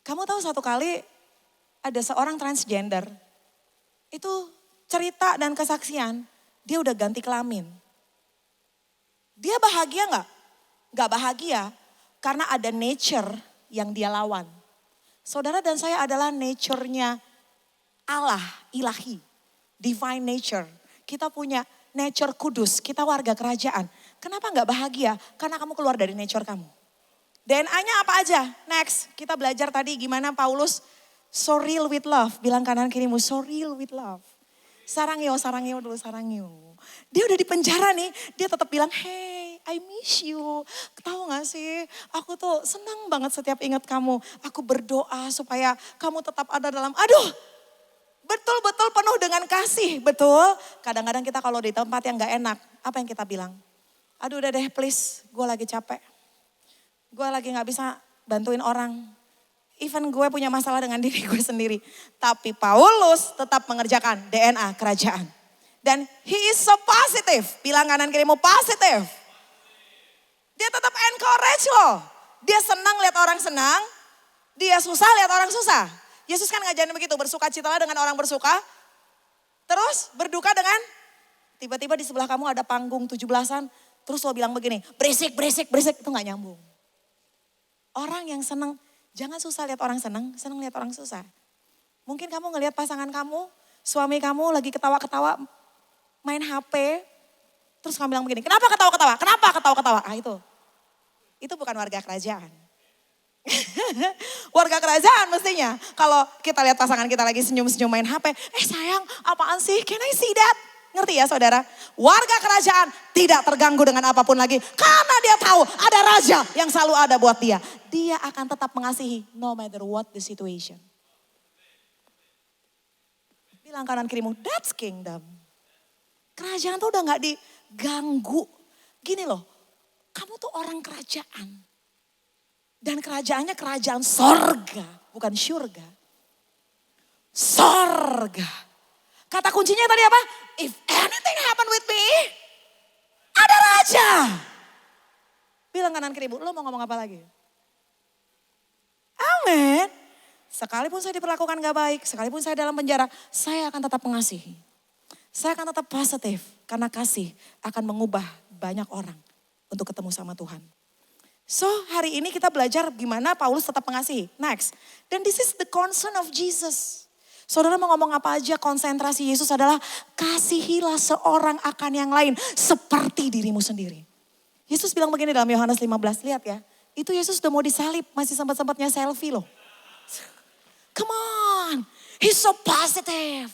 Kamu tahu satu kali ada seorang transgender. Itu cerita dan kesaksian, dia udah ganti kelamin. Dia bahagia gak? Gak bahagia karena ada nature yang dia lawan. Saudara dan saya adalah nature-nya Allah, ilahi, divine nature. Kita punya nature kudus, kita warga kerajaan. Kenapa gak bahagia? Karena kamu keluar dari nature kamu. DNA-nya apa aja? Next, kita belajar tadi gimana Paulus so real with love. Bilang kanan kirimu, so real with love. Sarangyo dulu, sarangyo. Dia udah di penjara nih, dia tetap bilang, hey, I miss you. Tahu gak sih, aku tuh senang banget setiap ingat kamu. Aku berdoa supaya kamu tetap ada dalam, betul-betul penuh dengan kasih, betul. Kadang-kadang kita kalau di tempat yang gak enak, apa yang kita bilang? Aduh udah deh please, gue lagi capek. Gue lagi gak bisa bantuin orang. Even gue punya masalah dengan diri gue sendiri. Tapi Paulus tetap mengerjakan DNA kerajaan. Dan he is so positive. Bilang kanan kirimu positive. Dia tetap encourage loh. Dia senang lihat orang senang. Dia susah lihat orang susah. Yesus kan ngajarin begitu. Bersukacitalah dengan orang bersuka. Terus berduka dengan tiba-tiba di sebelah kamu ada panggung 17-an. Terus lo bilang begini, berisik. Itu gak nyambung. Orang yang senang. Jangan susah lihat orang senang lihat orang susah. Mungkin kamu ngelihat pasangan kamu, suami kamu lagi ketawa-ketawa, main HP. Terus kamu bilang begini, kenapa ketawa-ketawa? Itu bukan warga kerajaan. Warga kerajaan mestinya. Kalau kita lihat pasangan kita lagi senyum-senyum main HP. Sayang, apaan sih? Can I see that? Ngerti ya saudara? Warga kerajaan tidak terganggu dengan apapun lagi. Karena dia tahu ada raja yang selalu ada buat dia. Dia akan tetap mengasihi no matter what the situation. Bilang kanan kirimu, that's kingdom. Kerajaan tuh udah gak diganggu. Gini loh, kamu tuh orang kerajaan. Dan kerajaannya kerajaan sorga, bukan syurga. Sorga. Kata kuncinya tadi apa? If anything happen with me, ada raja. Bilang kanan kirimu, lo mau ngomong apa lagi? Amin. Sekalipun saya diperlakukan gak baik, sekalipun saya dalam penjara, saya akan tetap mengasihi. Saya akan tetap positif karena kasih akan mengubah banyak orang untuk ketemu sama Tuhan. So hari ini kita belajar gimana Paulus tetap mengasihi. Next. Dan this is the concern of Jesus. Saudara mau ngomong apa aja, konsentrasi Yesus adalah kasihilah seorang akan yang lain seperti dirimu sendiri. Yesus bilang begini dalam Yohanes 15, lihat ya. Itu Yesus udah mau disalib, masih sempat-sempatnya selfie loh. Come on, he's so positive.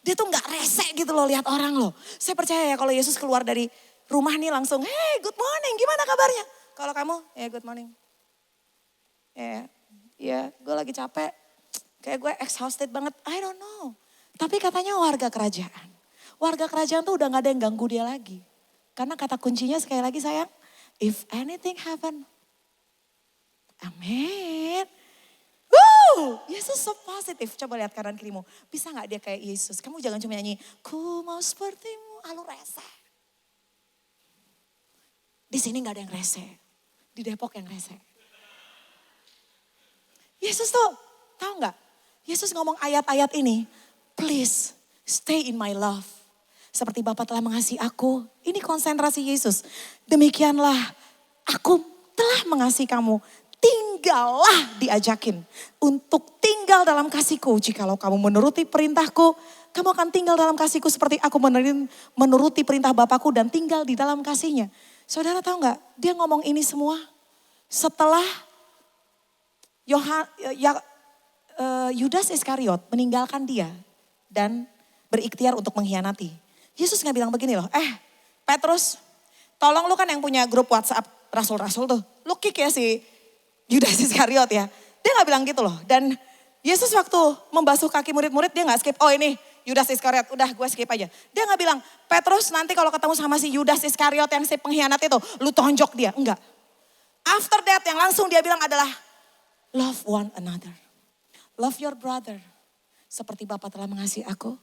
Dia tuh gak resek gitu loh lihat orang loh. Saya percaya ya kalau Yesus keluar dari rumah nih langsung, hey good morning, gimana kabarnya? Kalau kamu, ya good morning. Ya gue lagi capek. Kayak gue exhausted banget, I don't know. Tapi katanya warga kerajaan. Warga kerajaan tuh udah gak ada yang ganggu dia lagi. Karena kata kuncinya sekali lagi sayang, if anything happen. Amin. Yesus so positif. Coba lihat kanan kirimu. Bisa gak dia kayak Yesus? Kamu jangan cuma nyanyi, ku mau sepertimu, lu rese. Di sini gak ada yang rese. Di Depok yang rese. Yesus tuh, tahu nggak? Yesus ngomong ayat-ayat ini, please stay in my love. Seperti Bapa telah mengasihi aku. Ini konsentrasi Yesus. Demikianlah aku telah mengasihi kamu. Tinggallah diajakin untuk tinggal dalam kasihku. Jikalau kamu menuruti perintahku, kamu akan tinggal dalam kasihku seperti aku menuruti perintah Bapakku dan tinggal di dalam kasihnya. Saudara tahu nggak? Dia ngomong ini semua setelah Yudas Iskariot meninggalkan dia dan berikhtiar untuk mengkhianati. Yesus nggak bilang begini loh, Petrus, tolong lu kan yang punya grup WhatsApp rasul-rasul tuh, lu kick ya si Yudas Iskariot ya. Dia nggak bilang gitu loh. Dan Yesus waktu membasuh kaki murid-murid dia nggak skip, oh ini Yudas Iskariot, udah gue skip aja. Dia gak bilang, Petrus nanti kalau ketemu sama si Yudas Iskariot yang si pengkhianat itu, lu tonjok dia. Enggak. After that yang langsung dia bilang adalah, love one another. Love your brother. Seperti Bapa telah mengasihi aku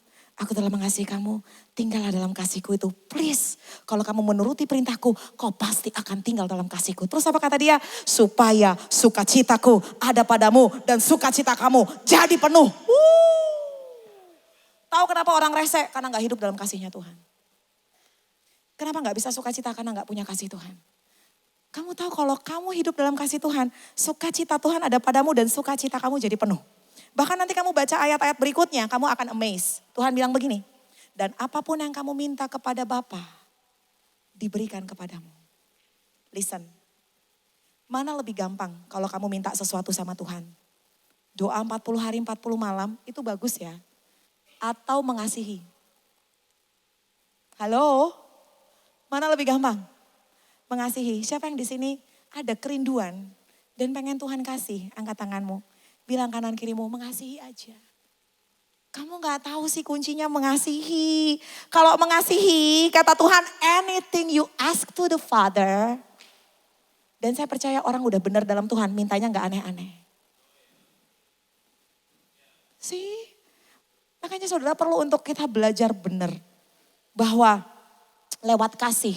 telah mengasihi kamu. Tinggallah dalam kasihku itu. Please, kalau kamu menuruti perintahku, kau pasti akan tinggal dalam kasihku. Terus apa kata dia? Supaya sukacitaku ada padamu dan sukacita kamu jadi penuh. Tahu kenapa orang rese? Karena gak hidup dalam kasihnya Tuhan. Kenapa gak bisa sukacita? Karena gak punya kasih Tuhan. Kamu tahu kalau kamu hidup dalam kasih Tuhan, sukacita Tuhan ada padamu dan sukacita kamu jadi penuh. Bahkan nanti kamu baca ayat-ayat berikutnya, kamu akan amazed. Tuhan bilang begini, dan apapun yang kamu minta kepada Bapa, diberikan kepadamu. Listen, mana lebih gampang kalau kamu minta sesuatu sama Tuhan? Doa 40 hari 40 malam, itu bagus ya. Atau mengasihi. Halo? Mana lebih gampang? Mengasihi. Siapa yang di sini ada kerinduan dan pengen Tuhan kasih? Angkat tanganmu. Bilang kanan kirimu, mengasihi aja. Kamu gak tahu sih kuncinya mengasihi. Kalau mengasihi, kata Tuhan, anything you ask to the Father. Dan saya percaya orang udah benar dalam Tuhan, mintanya gak aneh-aneh. See? Makanya saudara perlu untuk kita belajar benar. Bahwa lewat kasih.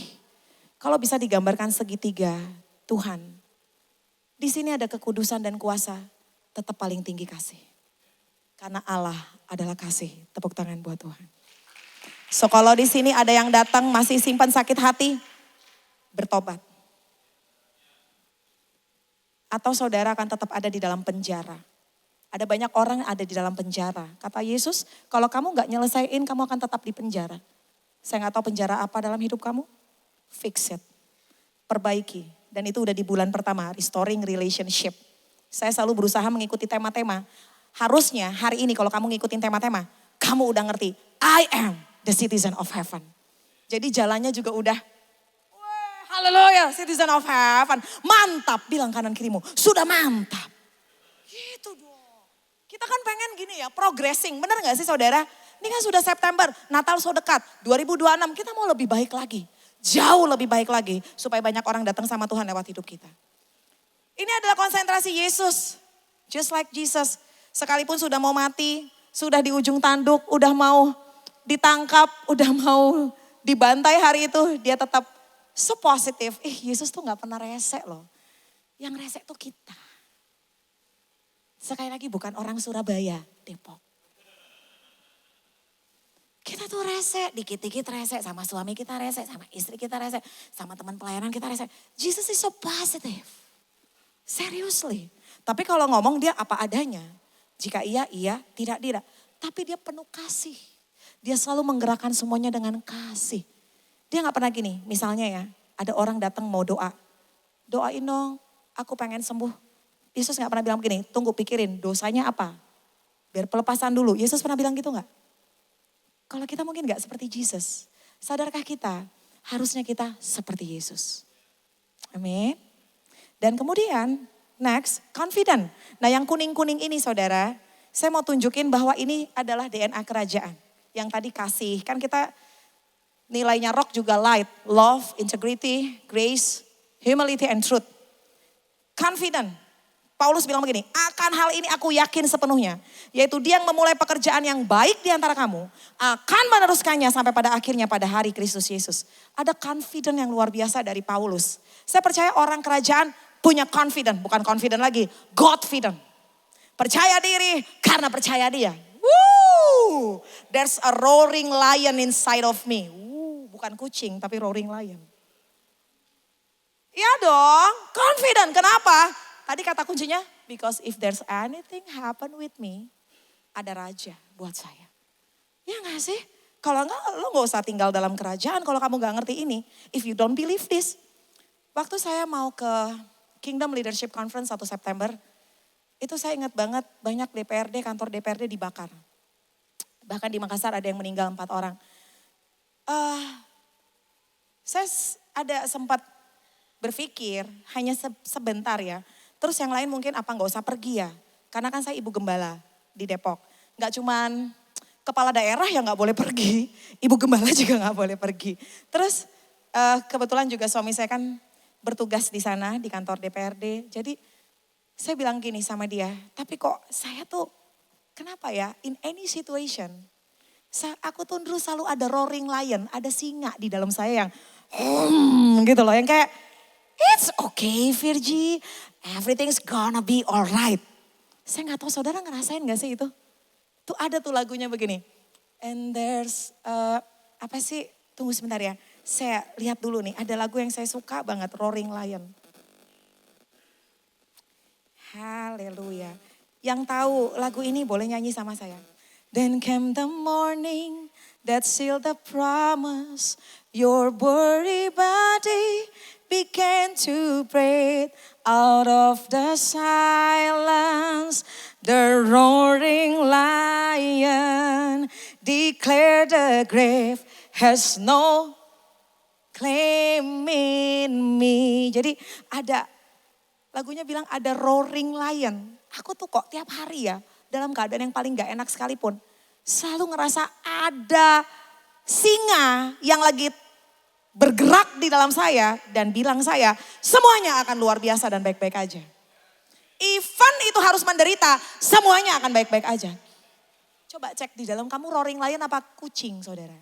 Kalau bisa digambarkan segitiga Tuhan. Di sini ada kekudusan dan kuasa. Tetap paling tinggi kasih. Karena Allah adalah kasih. Tepuk tangan buat Tuhan. So kalau di sini ada yang datang masih simpan sakit hati. Bertobat. Atau saudara akan tetap ada di dalam penjara. Ada banyak orang yang ada di dalam penjara. Kata Yesus, kalau kamu gak nyelesain, kamu akan tetap di penjara. Saya gak tahu penjara apa dalam hidup kamu. Fix it. Perbaiki. Dan itu udah di bulan pertama, restoring relationship. Saya selalu berusaha mengikuti tema-tema. Harusnya hari ini kalau kamu ngikutin tema-tema, kamu udah ngerti, I am the citizen of heaven. Jadi jalannya juga udah, haleluya, citizen of heaven. Mantap, bilang kanan kirimu, sudah mantap. Gitu dong. Kita kan pengen gini ya, progressing. Bener gak sih saudara? Ini kan sudah September, Natal so dekat. 2026 kita mau lebih baik lagi. Jauh lebih baik lagi. Supaya banyak orang datang sama Tuhan lewat hidup kita. Ini adalah konsentrasi Yesus. Just like Jesus. Sekalipun sudah mau mati, sudah di ujung tanduk, udah mau ditangkap, udah mau dibantai hari itu. Dia tetap so positif. Yesus tuh gak pernah rese loh. Yang rese tuh kita. Sekali lagi bukan orang Surabaya, Depok. Kita tuh rese, dikit-dikit rese, sama suami kita rese, sama istri kita rese, sama teman pelayanan kita rese. Jesus is so positive. Seriously. Tapi kalau ngomong dia apa adanya. Jika iya, iya, tidak, tidak. Tapi dia penuh kasih. Dia selalu menggerakkan semuanya dengan kasih. Dia gak pernah gini, misalnya ya, ada orang datang mau doa. Doain dong, aku pengen sembuh. Yesus gak pernah bilang begini, tunggu pikirin dosanya apa. Biar pelepasan dulu. Yesus pernah bilang gitu gak? Kalau kita mungkin gak seperti Yesus. Sadarkah kita, harusnya kita seperti Yesus. Amin. Dan kemudian, next, confident. Nah yang kuning-kuning ini saudara, saya mau tunjukin bahwa ini adalah DNA kerajaan. Yang tadi kasih, kan kita nilainya rock juga light, love, integrity, grace, humility and truth. Confident. Paulus bilang begini, akan hal ini aku yakin sepenuhnya. Yaitu dia yang memulai pekerjaan yang baik di antara kamu, akan meneruskannya sampai pada akhirnya pada hari Kristus Yesus. Ada confident yang luar biasa dari Paulus. Saya percaya orang kerajaan punya confident, bukan confident lagi, Godfident. Percaya diri karena percaya dia. Woo! There's a roaring lion inside of me. Bukan kucing tapi roaring lion. Iya dong, confident. Kenapa? Tadi kata kuncinya, because if there's anything happen with me, ada raja buat saya. Ya gak sih? Kalau enggak, lo gak usah tinggal dalam kerajaan kalau kamu gak ngerti ini. If you don't believe this. Waktu saya mau ke Kingdom Leadership Conference 1 September, itu saya ingat banget banyak DPRD, kantor DPRD dibakar. Bahkan di Makassar ada yang meninggal 4 orang. Saya ada sempat berpikir hanya sebentar ya. Terus yang lain mungkin apa nggak usah pergi ya. Karena kan saya ibu gembala di Depok. Nggak cuman kepala daerah yang nggak boleh pergi. Ibu gembala juga nggak boleh pergi. Terus kebetulan juga suami saya kan bertugas di sana di kantor DPRD. Jadi saya bilang gini sama dia. Tapi kok saya tuh kenapa ya in any situation. Aku tuh dulu selalu ada roaring lion. Ada singa di dalam saya yang gitu loh. Yang kayak it's okay Virgie, everything's gonna be alright. Saya gak tahu saudara ngerasain gak sih itu? Tuh ada tuh lagunya begini. And there's, apa sih, tunggu sebentar ya. Saya lihat dulu nih, ada lagu yang saya suka banget, Roaring Lion. Haleluya. Yang tahu lagu ini boleh nyanyi sama saya. Then came the morning that sealed the promise, your worry body began to breathe out of the silence. The roaring lion declared the grave has no claim in me. Jadi ada, lagunya bilang ada roaring lion. Aku tuh kok tiap hari ya dalam keadaan yang paling gak enak sekalipun. Selalu ngerasa ada singa yang lagi bergerak di dalam saya dan bilang saya semuanya akan luar biasa dan baik-baik aja. Even itu harus menderita, semuanya akan baik-baik aja. Coba cek di dalam kamu roaring lion apa kucing saudara.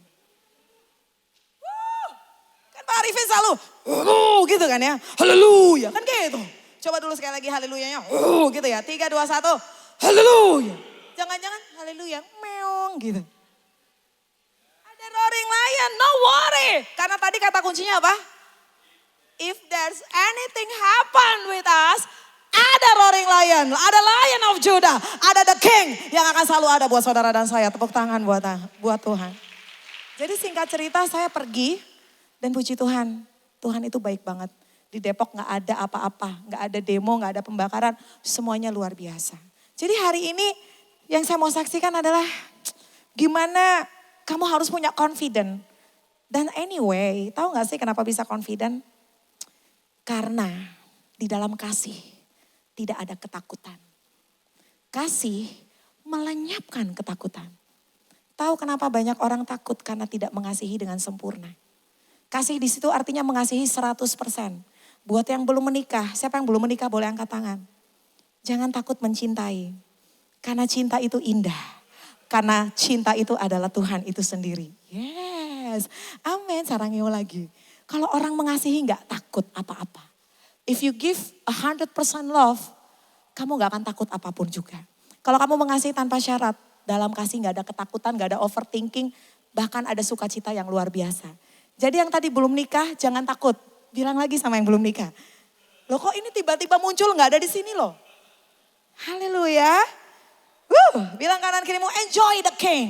Kan Pak Arifin selalu gitu kan ya. Haleluya kan gitu. Coba dulu sekali lagi haleluyanya gitu ya. 3, 2, 1 haleluya. Jangan-jangan haleluya meong gitu. Roaring lion, no worry. Karena tadi kata kuncinya apa? If there's anything happen with us, ada roaring lion, ada Lion of Judah, ada the King yang akan selalu ada buat saudara dan saya. Tepuk tangan buat Tuhan. Jadi singkat cerita saya pergi dan puji Tuhan, Tuhan itu baik banget. Di Depok gak ada apa-apa, gak ada demo, gak ada pembakaran, semuanya luar biasa. Jadi hari ini yang saya mau saksikan adalah gimana kamu harus punya confident. Dan anyway, tahu gak sih kenapa bisa confident? Karena di dalam kasih tidak ada ketakutan. Kasih melenyapkan ketakutan. Tahu kenapa banyak orang takut? Karena tidak mengasihi dengan sempurna. Kasih di situ artinya mengasihi 100%. Buat yang belum menikah, siapa yang belum menikah boleh angkat tangan. Jangan takut mencintai. Karena cinta itu indah. Karena cinta itu adalah Tuhan itu sendiri. Yes. Amin. Sarangyo lagi. Kalau orang mengasihi gak takut apa-apa. If you give 100% love, kamu gak akan takut apapun juga. Kalau kamu mengasihi tanpa syarat, dalam kasih gak ada ketakutan, gak ada overthinking, bahkan ada sukacita yang luar biasa. Jadi yang tadi belum nikah, jangan takut. Bilang lagi sama yang belum nikah. Loh kok ini tiba-tiba muncul gak ada di sini loh. Haleluya. Bilang kanan kirimu, enjoy the king.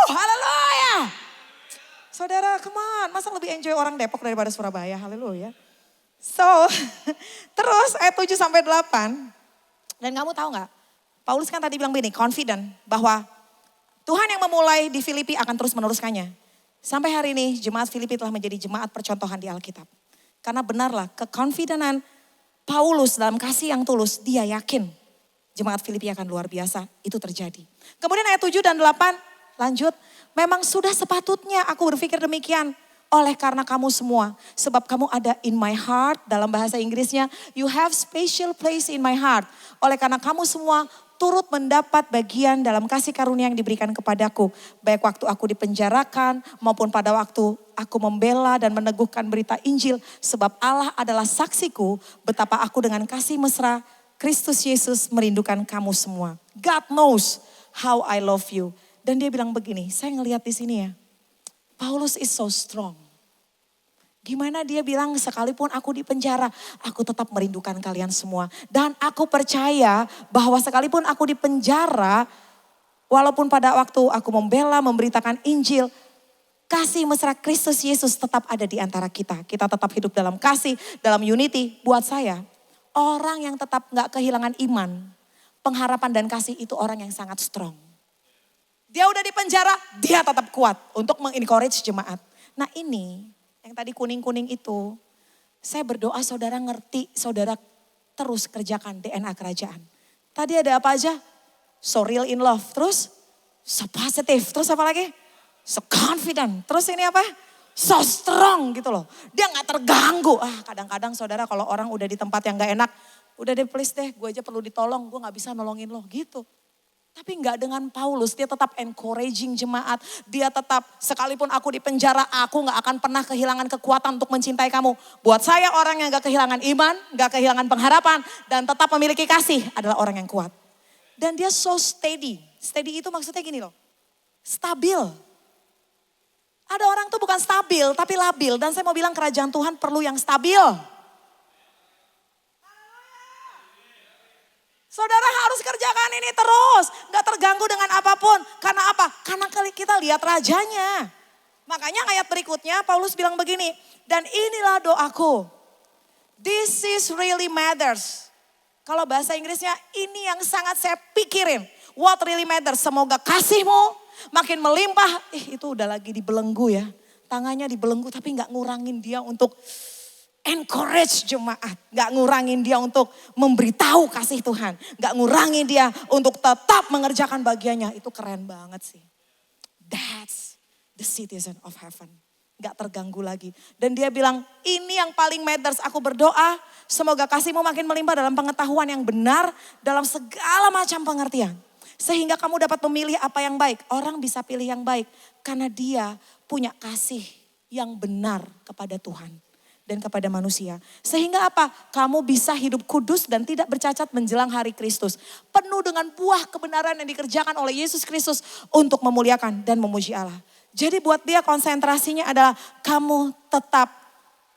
Haleluya. Saudara, come on. Masa lebih enjoy orang Depok daripada Surabaya? Haleluya. So, terus ayat 7 sampai 8. Dan kamu tahu gak? Paulus kan tadi bilang begini, confident bahwa Tuhan yang memulai di Filipi akan terus meneruskannya. Sampai hari ini jemaat Filipi telah menjadi jemaat percontohan di Alkitab. Karena benarlah keconfidentan Paulus dalam kasih yang tulus, dia yakin jemaat Filipi akan luar biasa. Itu terjadi. Kemudian ayat 7 dan 8 lanjut. Memang sudah sepatutnya aku berpikir demikian. Oleh karena kamu semua. Sebab kamu ada in my heart. Dalam bahasa Inggrisnya, you have special place in my heart. Oleh karena kamu semua turut mendapat bagian dalam kasih karunia yang diberikan kepadaku. Baik waktu aku dipenjarakan maupun pada waktu aku membela dan meneguhkan berita Injil. Sebab Allah adalah saksiku betapa aku dengan kasih mesra Kristus Yesus merindukan kamu semua. God knows how I love you. Dan dia bilang begini, saya ngelihat di sini ya. Paulus is so strong. Gimana dia bilang sekalipun aku di penjara, aku tetap merindukan kalian semua. Dan aku percaya bahwa sekalipun aku di penjara, walaupun pada waktu aku membela, memberitakan Injil, kasih mesra Kristus Yesus tetap ada di antara kita. Kita tetap hidup dalam kasih, dalam unity. Buat saya, orang yang tetap gak kehilangan iman, pengharapan dan kasih itu orang yang sangat strong. Dia udah di penjara, dia tetap kuat untuk mengencourage jemaat. Nah ini, yang tadi kuning-kuning itu, saya berdoa saudara ngerti, saudara terus kerjakan DNA kerajaan. Tadi ada apa aja? So real in love, terus so positive, terus apa lagi? So confident, terus ini apa? So strong gitu loh. Dia gak terganggu. Kadang-kadang saudara kalau orang udah di tempat yang gak enak, udah deh please deh, gue aja perlu ditolong, gue gak bisa nolongin lo gitu. Tapi enggak dengan Paulus, dia tetap encouraging jemaat. Dia tetap sekalipun aku di penjara, aku enggak akan pernah kehilangan kekuatan untuk mencintai kamu. Buat saya orang yang enggak kehilangan iman, enggak kehilangan pengharapan, dan tetap memiliki kasih adalah orang yang kuat. Dan dia so steady. Steady itu maksudnya gini loh, stabil. Ada orang tuh bukan stabil, tapi labil. Dan saya mau bilang kerajaan Tuhan perlu yang stabil. Saudara harus kerjakan ini terus. Gak terganggu dengan apapun. Karena apa? Karena kita lihat rajanya. Makanya ayat berikutnya Paulus bilang begini. Dan inilah doaku. This is really matters. Kalau bahasa Inggrisnya ini yang sangat saya pikirin. What really matters. Semoga kasihmu makin melimpah. Itu udah lagi dibelenggu ya. Tangannya dibelenggu tapi gak ngurangin dia untuk encourage jemaat. Gak ngurangin dia untuk memberitahu kasih Tuhan. Gak ngurangin dia untuk tetap mengerjakan bagiannya. Itu keren banget sih. That's the citizen of heaven. Gak terganggu lagi. Dan dia bilang ini yang paling matters. Aku berdoa semoga kasihmu makin melimpah dalam pengetahuan yang benar. Dalam segala macam pengertian. Sehingga kamu dapat memilih apa yang baik. Orang bisa pilih yang baik. Karena dia punya kasih yang benar kepada Tuhan. Dan kepada manusia. Sehingga apa? Kamu bisa hidup kudus dan tidak bercacat menjelang hari Kristus. Penuh dengan buah kebenaran yang dikerjakan oleh Yesus Kristus untuk memuliakan dan memuji Allah. Jadi buat dia konsentrasinya adalah kamu tetap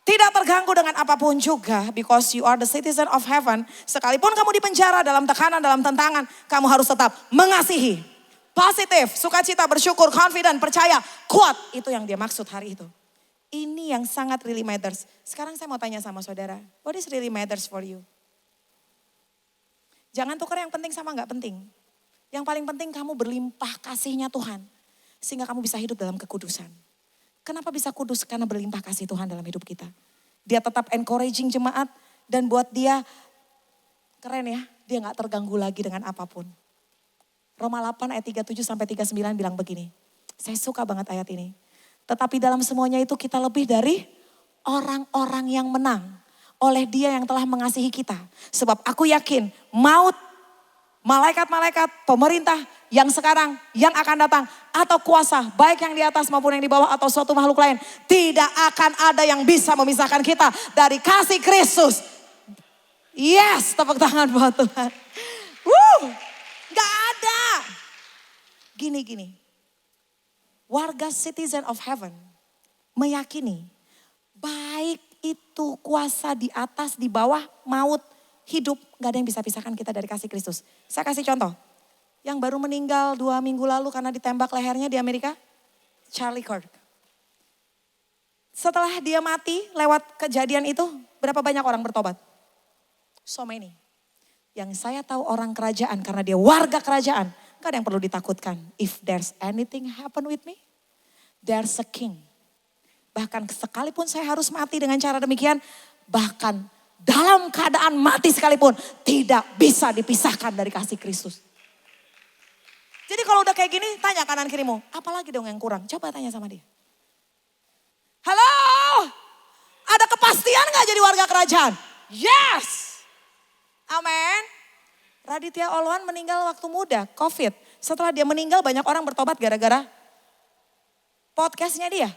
tidak terganggu dengan apapun juga. Because you are the citizen of heaven. Sekalipun kamu di penjara dalam tekanan, dalam tentangan. Kamu harus tetap mengasihi. Positif, sukacita, bersyukur, confident, percaya, kuat. Itu yang dia maksud hari itu. Ini yang sangat really matters. Sekarang saya mau tanya sama saudara. What is really matters for you? Jangan tukar yang penting sama gak penting. Yang paling penting kamu berlimpah kasihnya Tuhan. Sehingga kamu bisa hidup dalam kekudusan. Kenapa bisa kudus? Karena berlimpah kasih Tuhan dalam hidup kita. Dia tetap encouraging jemaat. Dan buat dia keren ya. Dia gak terganggu lagi dengan apapun. Roma 8 ayat 37 sampai 39 bilang begini. Saya suka banget ayat ini. Tetapi dalam semuanya itu kita lebih dari orang-orang yang menang. Oleh dia yang telah mengasihi kita. Sebab aku yakin maut, malaikat-malaikat, pemerintah yang sekarang, yang akan datang. Atau kuasa baik yang di atas maupun yang di bawah atau suatu makhluk lain. Tidak akan ada yang bisa memisahkan kita dari kasih Kristus. Yes, tepuk tangan buat Tuhan. Gak ada. Gini. Warga citizen of heaven meyakini baik itu kuasa di atas, di bawah, maut, hidup. Gak ada yang bisa pisahkan kita dari kasih Kristus. Saya kasih contoh. Yang baru meninggal 2 minggu lalu karena ditembak lehernya di Amerika. Charlie Kirk. Setelah dia mati lewat kejadian itu, berapa banyak orang bertobat? So many. Yang saya tahu orang kerajaan karena dia warga kerajaan. Gak ada yang perlu ditakutkan. If there's anything happen with me, there's a king. Bahkan sekalipun saya harus mati dengan cara demikian, bahkan dalam keadaan mati sekalipun tidak bisa dipisahkan dari kasih Kristus. Jadi kalau udah kayak gini, tanya kanan kirimu, apalagi dong yang kurang? Coba tanya sama dia. Halo, ada kepastian gak jadi warga kerajaan? Yes. Amin. Raditya Olwan meninggal waktu muda, COVID. Setelah dia meninggal banyak orang bertobat gara-gara podcastnya dia.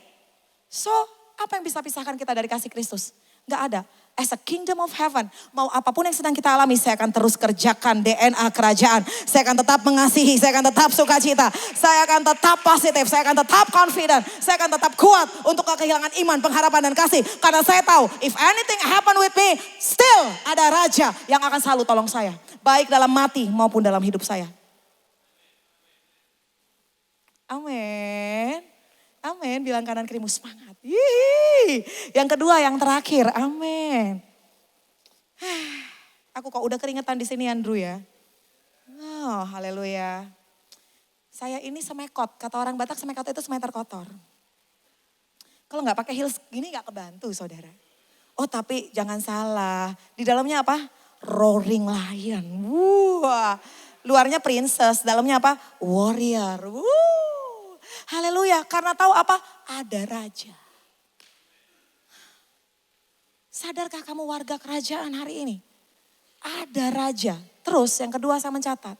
So, apa yang bisa pisahkan kita dari kasih Kristus? Gak ada. As a kingdom of heaven, mau apapun yang sedang kita alami, saya akan terus kerjakan DNA kerajaan. Saya akan tetap mengasihi, saya akan tetap sukacita. Saya akan tetap positif, saya akan tetap confident. Saya akan tetap kuat untuk gak kehilangan iman, pengharapan dan kasih. Karena saya tahu, if anything happen with me, still ada raja yang akan selalu tolong saya. Baik dalam mati maupun dalam hidup saya. Amin. Amin, bilang kanan kirimu semangat. Yihi. Yang kedua, yang terakhir, amin. Aku kok udah keringetan di sini Andrew ya. Oh, haleluya. Saya ini semekot, kata orang Batak semekot itu semeter kotor. Kalau nggak pakai heels gini nggak kebantu saudara. Oh tapi jangan salah, di dalamnya apa? Roaring lion. Wah, luarnya princess, dalamnya apa? Warrior. Haleluya, karena tahu apa? Ada raja. Sadarkah kamu warga kerajaan hari ini? Ada raja. Terus yang kedua saya mencatat.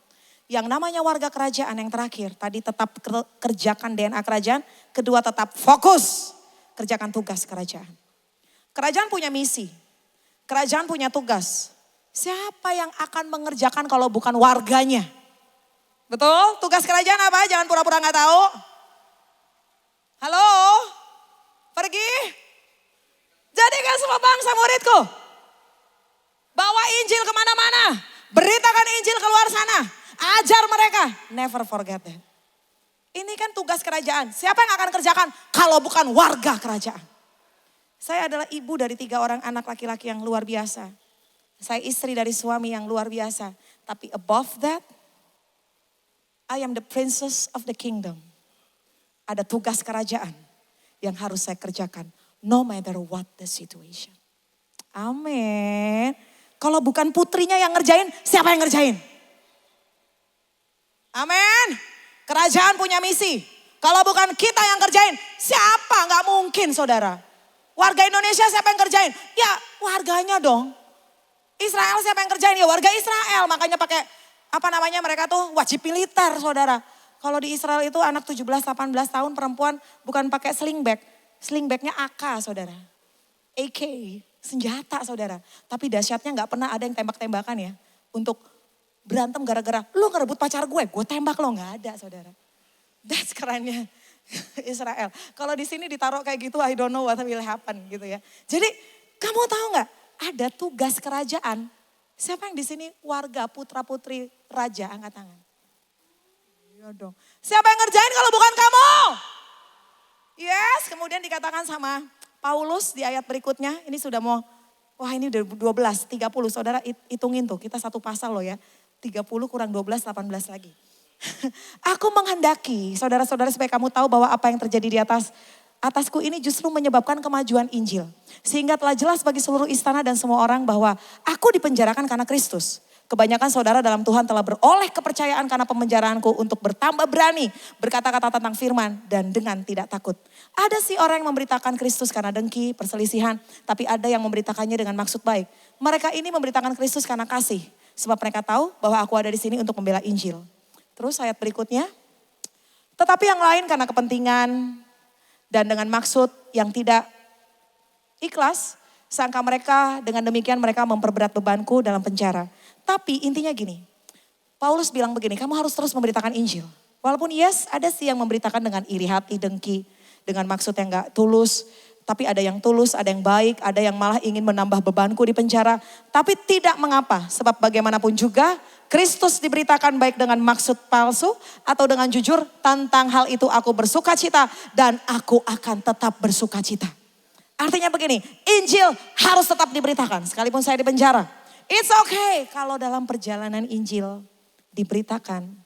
Yang namanya warga kerajaan yang terakhir. Tadi tetap kerjakan DNA kerajaan. Kedua tetap fokus. Kerjakan tugas kerajaan. Kerajaan punya misi. Kerajaan punya tugas. Siapa yang akan mengerjakan kalau bukan warganya? Betul? Tugas kerajaan apa? Jangan pura-pura gak tahu. Halo? Pergi? Jadikan semua bangsa muridku. Bawa Injil kemana-mana. Beritakan Injil keluar sana. Ajar mereka. Never forget that. Ini kan tugas kerajaan. Siapa yang akan kerjakan kalau bukan warga kerajaan? Saya adalah ibu dari 3 orang anak laki-laki yang luar biasa. Saya istri dari suami yang luar biasa. Tapi above that, I am the princess of the kingdom. Ada tugas kerajaan yang harus saya kerjakan. No matter what the situation. Amin. Kalau bukan putrinya yang ngerjain, siapa yang ngerjain? Amin. Kerajaan punya misi. Kalau bukan kita yang kerjain, siapa? Gak mungkin saudara. Warga Indonesia siapa yang kerjain? Ya warganya dong. Israel siapa yang kerjain? Ya warga Israel. Makanya pakai apa namanya mereka tuh wajib militer saudara. Kalau di Israel itu anak 17-18 tahun perempuan bukan pakai sling bag. Sling bagnya AK saudara. AK, senjata saudara. Tapi dahsyatnya gak pernah ada yang tembak-tembakan ya. Untuk berantem gara-gara lu ngerebut pacar gue tembak lo. Gak ada saudara. That's kerennya Israel. Kalau di sini ditaruh kayak gitu I don't know what will happen gitu ya. Jadi kamu tahu gak ada tugas kerajaan. Siapa yang di sini warga putra-putri raja angkat tangan. Iya dong. Siapa yang ngerjain kalau bukan kamu? Yes, kemudian dikatakan sama Paulus di ayat berikutnya. Ini sudah mau, wah ini udah 12, 30. Saudara hitungin tuh, kita satu pasal loh ya. 30 kurang 12, 18 lagi. Aku menghendaki saudara-saudara supaya kamu tahu bahwa apa yang terjadi di atasku ini justru menyebabkan kemajuan Injil. Sehingga telah jelas bagi seluruh istana dan semua orang bahwa aku dipenjarakan karena Kristus. Kebanyakan saudara dalam Tuhan telah beroleh kepercayaan karena pemenjaraanku untuk bertambah berani berkata-kata tentang firman dan dengan tidak takut. Ada sih orang yang memberitakan Kristus karena dengki, perselisihan, tapi ada yang memberitakannya dengan maksud baik. Mereka ini memberitakan Kristus karena kasih, sebab mereka tahu bahwa aku ada di sini untuk membela Injil. Terus ayat berikutnya, tetapi yang lain karena kepentingan dan dengan maksud yang tidak ikhlas, Sangka mereka dengan demikian mereka memperberat bebanku dalam penjara. Tapi intinya gini, Paulus bilang begini, kamu harus terus memberitakan Injil. Walaupun yes, ada sih yang memberitakan dengan iri hati, dengki, dengan maksud yang gak tulus. Tapi ada yang tulus, ada yang baik, ada yang malah ingin menambah bebanku di penjara. Tapi tidak mengapa, sebab bagaimanapun juga Kristus diberitakan baik dengan maksud palsu atau dengan jujur. Tentang hal itu aku bersuka cita dan aku akan tetap bersuka cita. Artinya begini, Injil harus tetap diberitakan sekalipun saya di penjara. It's okay kalau dalam perjalanan Injil diberitakan.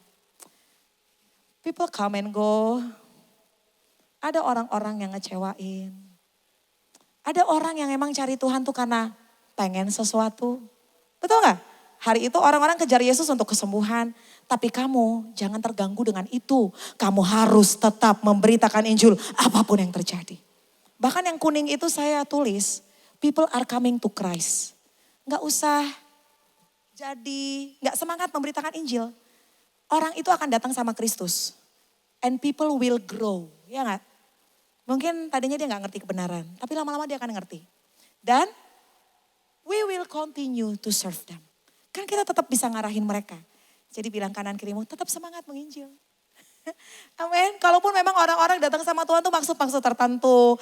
People come and go. Ada orang-orang yang ngecewain. Ada orang yang emang cari Tuhan tuh karena pengen sesuatu. Betul gak? Hari itu orang-orang kejar Yesus untuk kesembuhan. Tapi kamu jangan terganggu dengan itu. Kamu harus tetap memberitakan Injil apapun yang terjadi. Bahkan yang kuning itu saya tulis, people are coming to Christ. Gak usah gak semangat memberitakan Injil. Orang itu akan datang sama Kristus. And people will grow, ya gak? Mungkin tadinya dia gak ngerti kebenaran, tapi lama-lama dia akan ngerti. Dan we will continue to serve them. Kan kita tetap bisa ngarahin mereka. Jadi bilang kanan kirimu, tetap semangat menginjil. Amin. Kalaupun memang orang-orang datang sama Tuhan tuh maksud-maksud tertentu.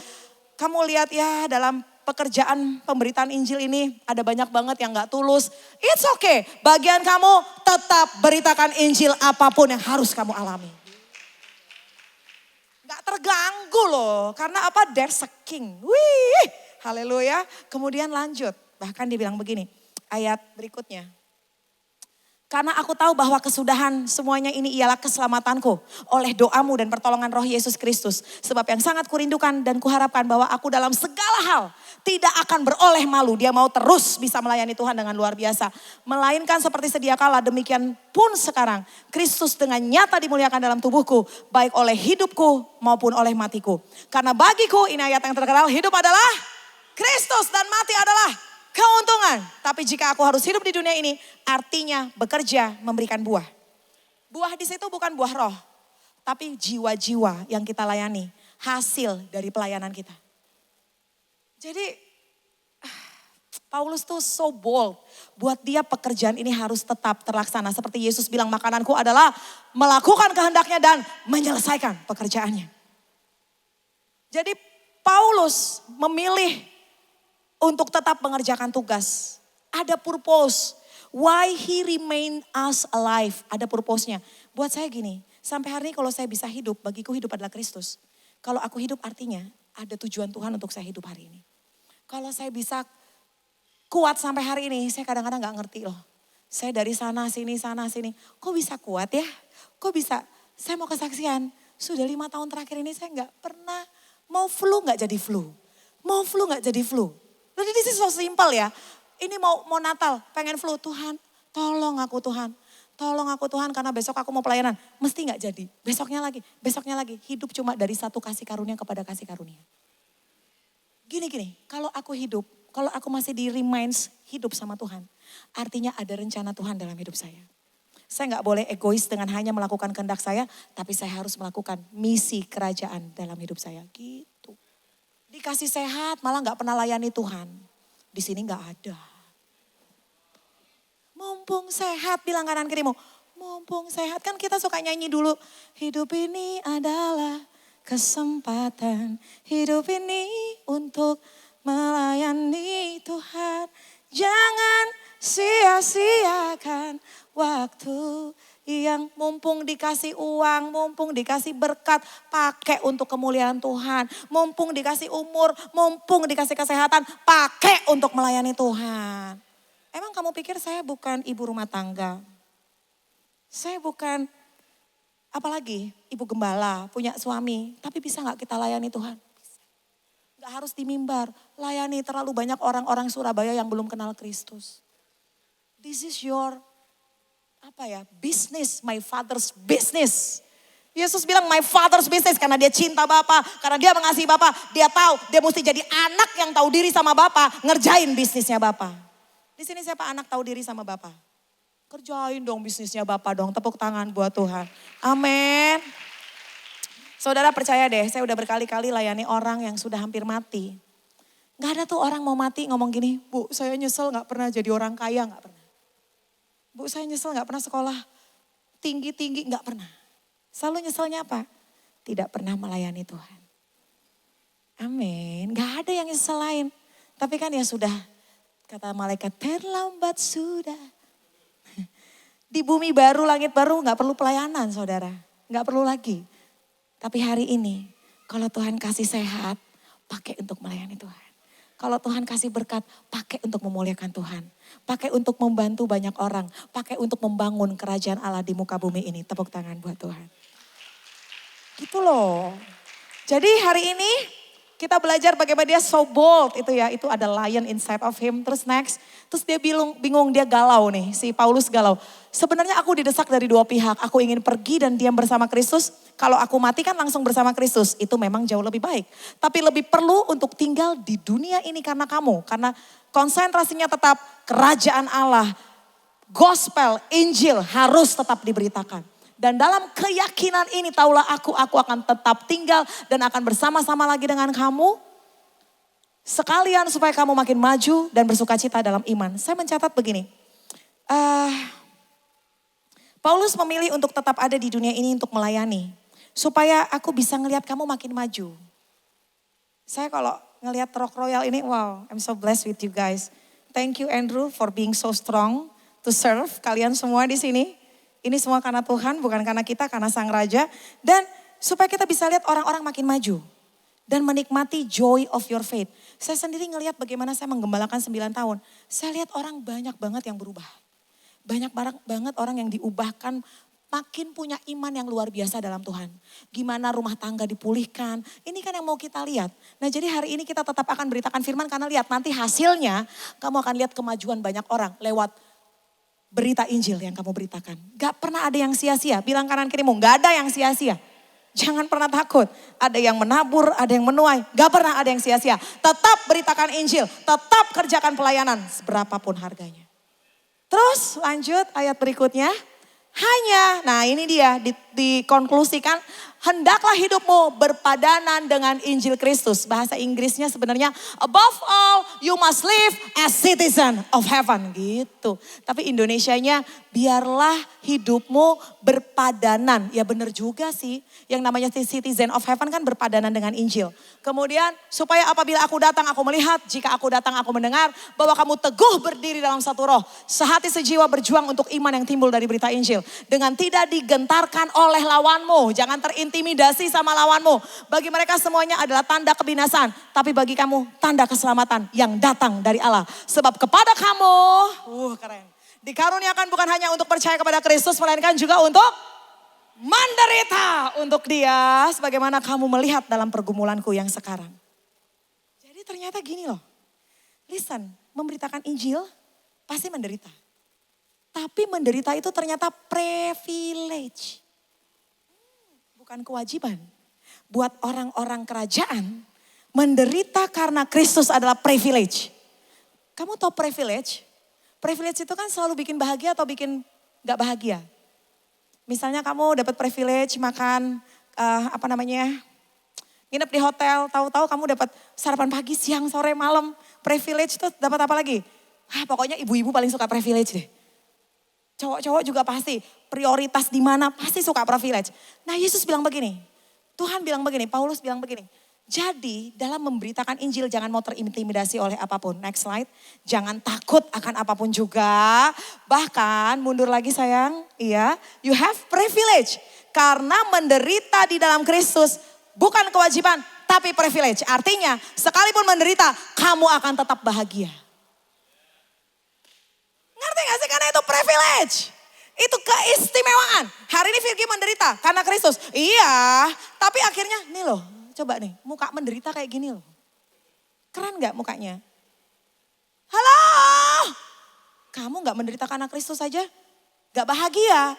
Kamu lihat ya dalam pekerjaan pemberitaan Injil ini ada banyak banget yang gak tulus. It's okay. Bagian kamu tetap beritakan Injil apapun yang harus kamu alami. Gak terganggu loh. Karena apa? There's a king. Wih, haleluya. Kemudian lanjut. Bahkan dibilang begini. Ayat berikutnya. Karena aku tahu bahwa kesudahan semuanya ini ialah keselamatanku oleh doamu dan pertolongan Roh Yesus Kristus. Sebab yang sangat kurindukan dan kuharapkan bahwa aku dalam segala hal tidak akan beroleh malu. Dia mau terus bisa melayani Tuhan dengan luar biasa. Melainkan seperti sedia kala, demikian pun sekarang. Kristus dengan nyata dimuliakan dalam tubuhku, baik oleh hidupku maupun oleh matiku. Karena bagiku, ini ayat yang terkenal, hidup adalah Kristus dan mati adalah keuntungan. Tapi jika aku harus hidup di dunia ini, artinya bekerja memberikan buah. Buah di situ bukan buah roh, tapi jiwa-jiwa yang kita layani, hasil dari pelayanan kita. Jadi Paulus tuh so bold. Buat dia pekerjaan ini harus tetap terlaksana. Seperti Yesus bilang, makananku adalah melakukan kehendaknya dan menyelesaikan pekerjaannya. Jadi Paulus memilih untuk tetap mengerjakan tugas. Ada purpose. Why he remain us alive. Ada purpose-nya. Buat saya gini, sampai hari ini kalau saya bisa hidup, bagiku hidup adalah Kristus. Kalau aku hidup artinya ada tujuan Tuhan untuk saya hidup hari ini. Kalau saya bisa kuat sampai hari ini, saya kadang-kadang gak ngerti loh. Saya dari sana sini, kok bisa kuat ya? Kok bisa, saya mau kesaksian. Sudah 5 tahun terakhir ini saya gak pernah mau flu gak jadi flu. Mau flu gak jadi flu. Jadi this is so simple ya. Ini mau Natal, pengen flu. Tuhan, tolong aku Tuhan. Tolong aku Tuhan karena besok aku mau pelayanan. Mesti gak jadi. Besoknya lagi. Hidup cuma dari satu kasih karunia kepada kasih karunia. Gini, kalau aku hidup, kalau aku masih di reminds hidup sama Tuhan. Artinya ada rencana Tuhan dalam hidup saya. Saya gak boleh egois dengan hanya melakukan kehendak saya. Tapi saya harus melakukan misi kerajaan dalam hidup saya. Gitu. Dikasih sehat malah gak pernah layani Tuhan. Di sini gak ada. Mumpung sehat, bilang kanan kirimu. Mumpung sehat, kan kita suka nyanyi dulu. Hidup ini adalah kesempatan. Hidup ini untuk melayani Tuhan. Jangan sia-siakan waktu yang mumpung dikasih uang, mumpung dikasih berkat, pakai untuk kemuliaan Tuhan. Mumpung dikasih umur, mumpung dikasih kesehatan, pakai untuk melayani Tuhan. Emang kamu pikir saya bukan ibu rumah tangga? Saya bukan, apalagi ibu gembala, punya suami. Tapi bisa gak kita layani Tuhan? Bisa. Gak harus di mimbar, layani terlalu banyak orang-orang Surabaya yang belum kenal Kristus. This is your business, my father's business. Yesus bilang my father's business karena dia cinta Bapa, karena dia mengasihi Bapa. Dia tahu dia mesti jadi anak yang tahu diri sama Bapa, ngerjain bisnisnya Bapa. Di sini siapa anak tahu diri sama Bapa? Kerjain dong bisnisnya Bapa dong, tepuk tangan buat Tuhan. Amin. Saudara percaya deh, saya udah berkali-kali layani orang yang sudah hampir mati. Gak ada tuh orang mau mati ngomong gini, Bu saya nyesel gak pernah jadi orang kaya, gak pernah. Bu saya nyesel gak pernah sekolah tinggi-tinggi, gak pernah. Selalu nyeselnya apa? Tidak pernah melayani Tuhan. Amin, gak ada yang nyesel lain. Tapi kan ya sudah, kata malaikat terlambat sudah. Di bumi baru, langit baru gak perlu pelayanan saudara. Gak perlu lagi. Tapi hari ini, kalau Tuhan kasih sehat, pakai untuk melayani Tuhan. Kalau Tuhan kasih berkat, pakai untuk memuliakan Tuhan. Pakai untuk membantu banyak orang. Pakai untuk membangun kerajaan Allah di muka bumi ini. Tepuk tangan buat Tuhan. Gitu loh. Jadi hari ini kita belajar bagaimana dia so bold itu ya. Itu ada lion inside of him. Terus next, terus dia bingung, dia galau nih. Si Paulus galau. Sebenarnya aku didesak dari dua pihak. Aku ingin pergi dan diam bersama Kristus. Kalau aku mati kan langsung bersama Kristus. Itu memang jauh lebih baik. Tapi lebih perlu untuk tinggal di dunia ini karena kamu. Karena konsentrasinya tetap kerajaan Allah. Gospel, Injil harus tetap diberitakan. Dan dalam keyakinan ini taulah aku akan tetap tinggal dan akan bersama-sama lagi dengan kamu. Sekalian supaya kamu makin maju dan bersuka cita dalam iman. Saya mencatat begini. Paulus memilih untuk tetap ada di dunia ini untuk melayani. Supaya aku bisa ngelihat kamu makin maju. Saya kalau ngelihat Rock Royal ini, wow, I'm so blessed with you guys. Thank you Andrew for being so strong to serve. Kalian semua di sini. Ini semua karena Tuhan, bukan karena kita, karena Sang Raja. Dan supaya kita bisa lihat orang-orang makin maju. Dan menikmati joy of your faith. Saya sendiri ngelihat bagaimana saya menggembalakan 9 tahun. Saya lihat orang banyak banget yang berubah. Banyak banget orang yang diubahkan, makin punya iman yang luar biasa dalam Tuhan. Gimana rumah tangga dipulihkan, ini kan yang mau kita lihat. Nah jadi hari ini kita tetap akan beritakan firman karena lihat nanti hasilnya kamu akan lihat kemajuan banyak orang lewat berita Injil yang kamu beritakan. Gak pernah ada yang sia-sia, bilang kanan kirimu, gak ada yang sia-sia. Jangan pernah takut, ada yang menabur, ada yang menuai, gak pernah ada yang sia-sia. Tetap beritakan Injil, tetap kerjakan pelayanan, seberapapun harganya. Terus lanjut ayat berikutnya. Nah ini dia dikonklusikan. Hendaklah hidupmu berpadanan dengan Injil Kristus. Bahasa Inggrisnya sebenarnya above all you must live as citizen of heaven. Gitu. Tapi Indonesianya biarlah hidupmu berpadanan. Ya benar juga sih. Yang namanya citizen of heaven kan berpadanan dengan Injil. Kemudian supaya apabila aku datang aku melihat. Jika aku datang aku mendengar. Bahwa kamu teguh berdiri dalam satu roh. Sehati sejiwa berjuang untuk iman yang timbul dari berita Injil. Dengan tidak digentarkan oleh lawanmu. Jangan terintimidasi sama lawanmu. Bagi mereka semuanya adalah tanda kebinasaan. Tapi bagi kamu tanda keselamatan yang datang dari Allah. Sebab kepada kamu, keren. Dikaruniakan bukan hanya untuk percaya kepada Kristus, melainkan juga untuk menderita untuk Dia. Sebagaimana kamu melihat dalam pergumulanku yang sekarang. Jadi ternyata gini loh. Listen, memberitakan Injil pasti menderita. Tapi menderita itu ternyata privilege. Bukan kewajiban. Buat orang-orang kerajaan, menderita karena Kristus adalah privilege. Kamu tahu privilege? Privilege itu kan selalu bikin bahagia atau bikin gak bahagia. Misalnya kamu dapat privilege makan, nginep di hotel, tahu-tahu kamu dapat sarapan pagi, siang, sore, malam. Privilege itu dapat apa lagi? Pokoknya ibu-ibu paling suka privilege deh. Cowok-cowok juga pasti prioritas di mana pasti suka privilege. Nah Yesus bilang begini, Tuhan bilang begini, Paulus bilang begini. Jadi dalam memberitakan Injil jangan mau terintimidasi oleh apapun. Next slide. Jangan takut akan apapun juga. Bahkan mundur lagi sayang. Iya, you have privilege. Karena menderita di dalam Kristus bukan kewajiban tapi privilege. Artinya sekalipun menderita kamu akan tetap bahagia. Ngerti gak sih? Karena itu privilege. Itu keistimewaan. Hari ini Virgi menderita karena Kristus. Iya, tapi akhirnya nih loh. Coba nih, muka menderita kayak gini loh. Keren gak mukanya? Halo? Kamu gak menderita karena Kristus saja? Gak bahagia?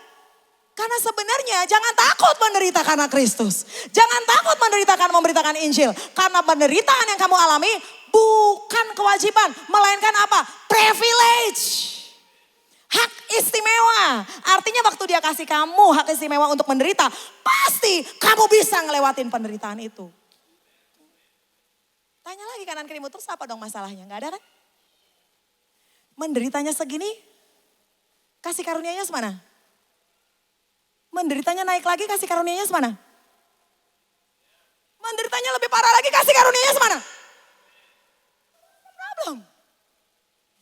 Karena sebenarnya jangan takut menderita karena Kristus. Jangan takut menderita karena memberitakan Injil. Karena penderitaan yang kamu alami bukan kewajiban. Melainkan apa? Privilege. Hak istimewa. Artinya waktu Dia kasih kamu hak istimewa untuk menderita, pasti kamu bisa ngelewatin penderitaan itu. Tanya lagi kanan kirimu, terus apa dong masalahnya? Gak ada kan? Menderitanya segini, kasih karunianya semana? Menderitanya naik lagi, kasih karunianya semana? Menderitanya lebih parah lagi, kasih karunianya semana? Problem.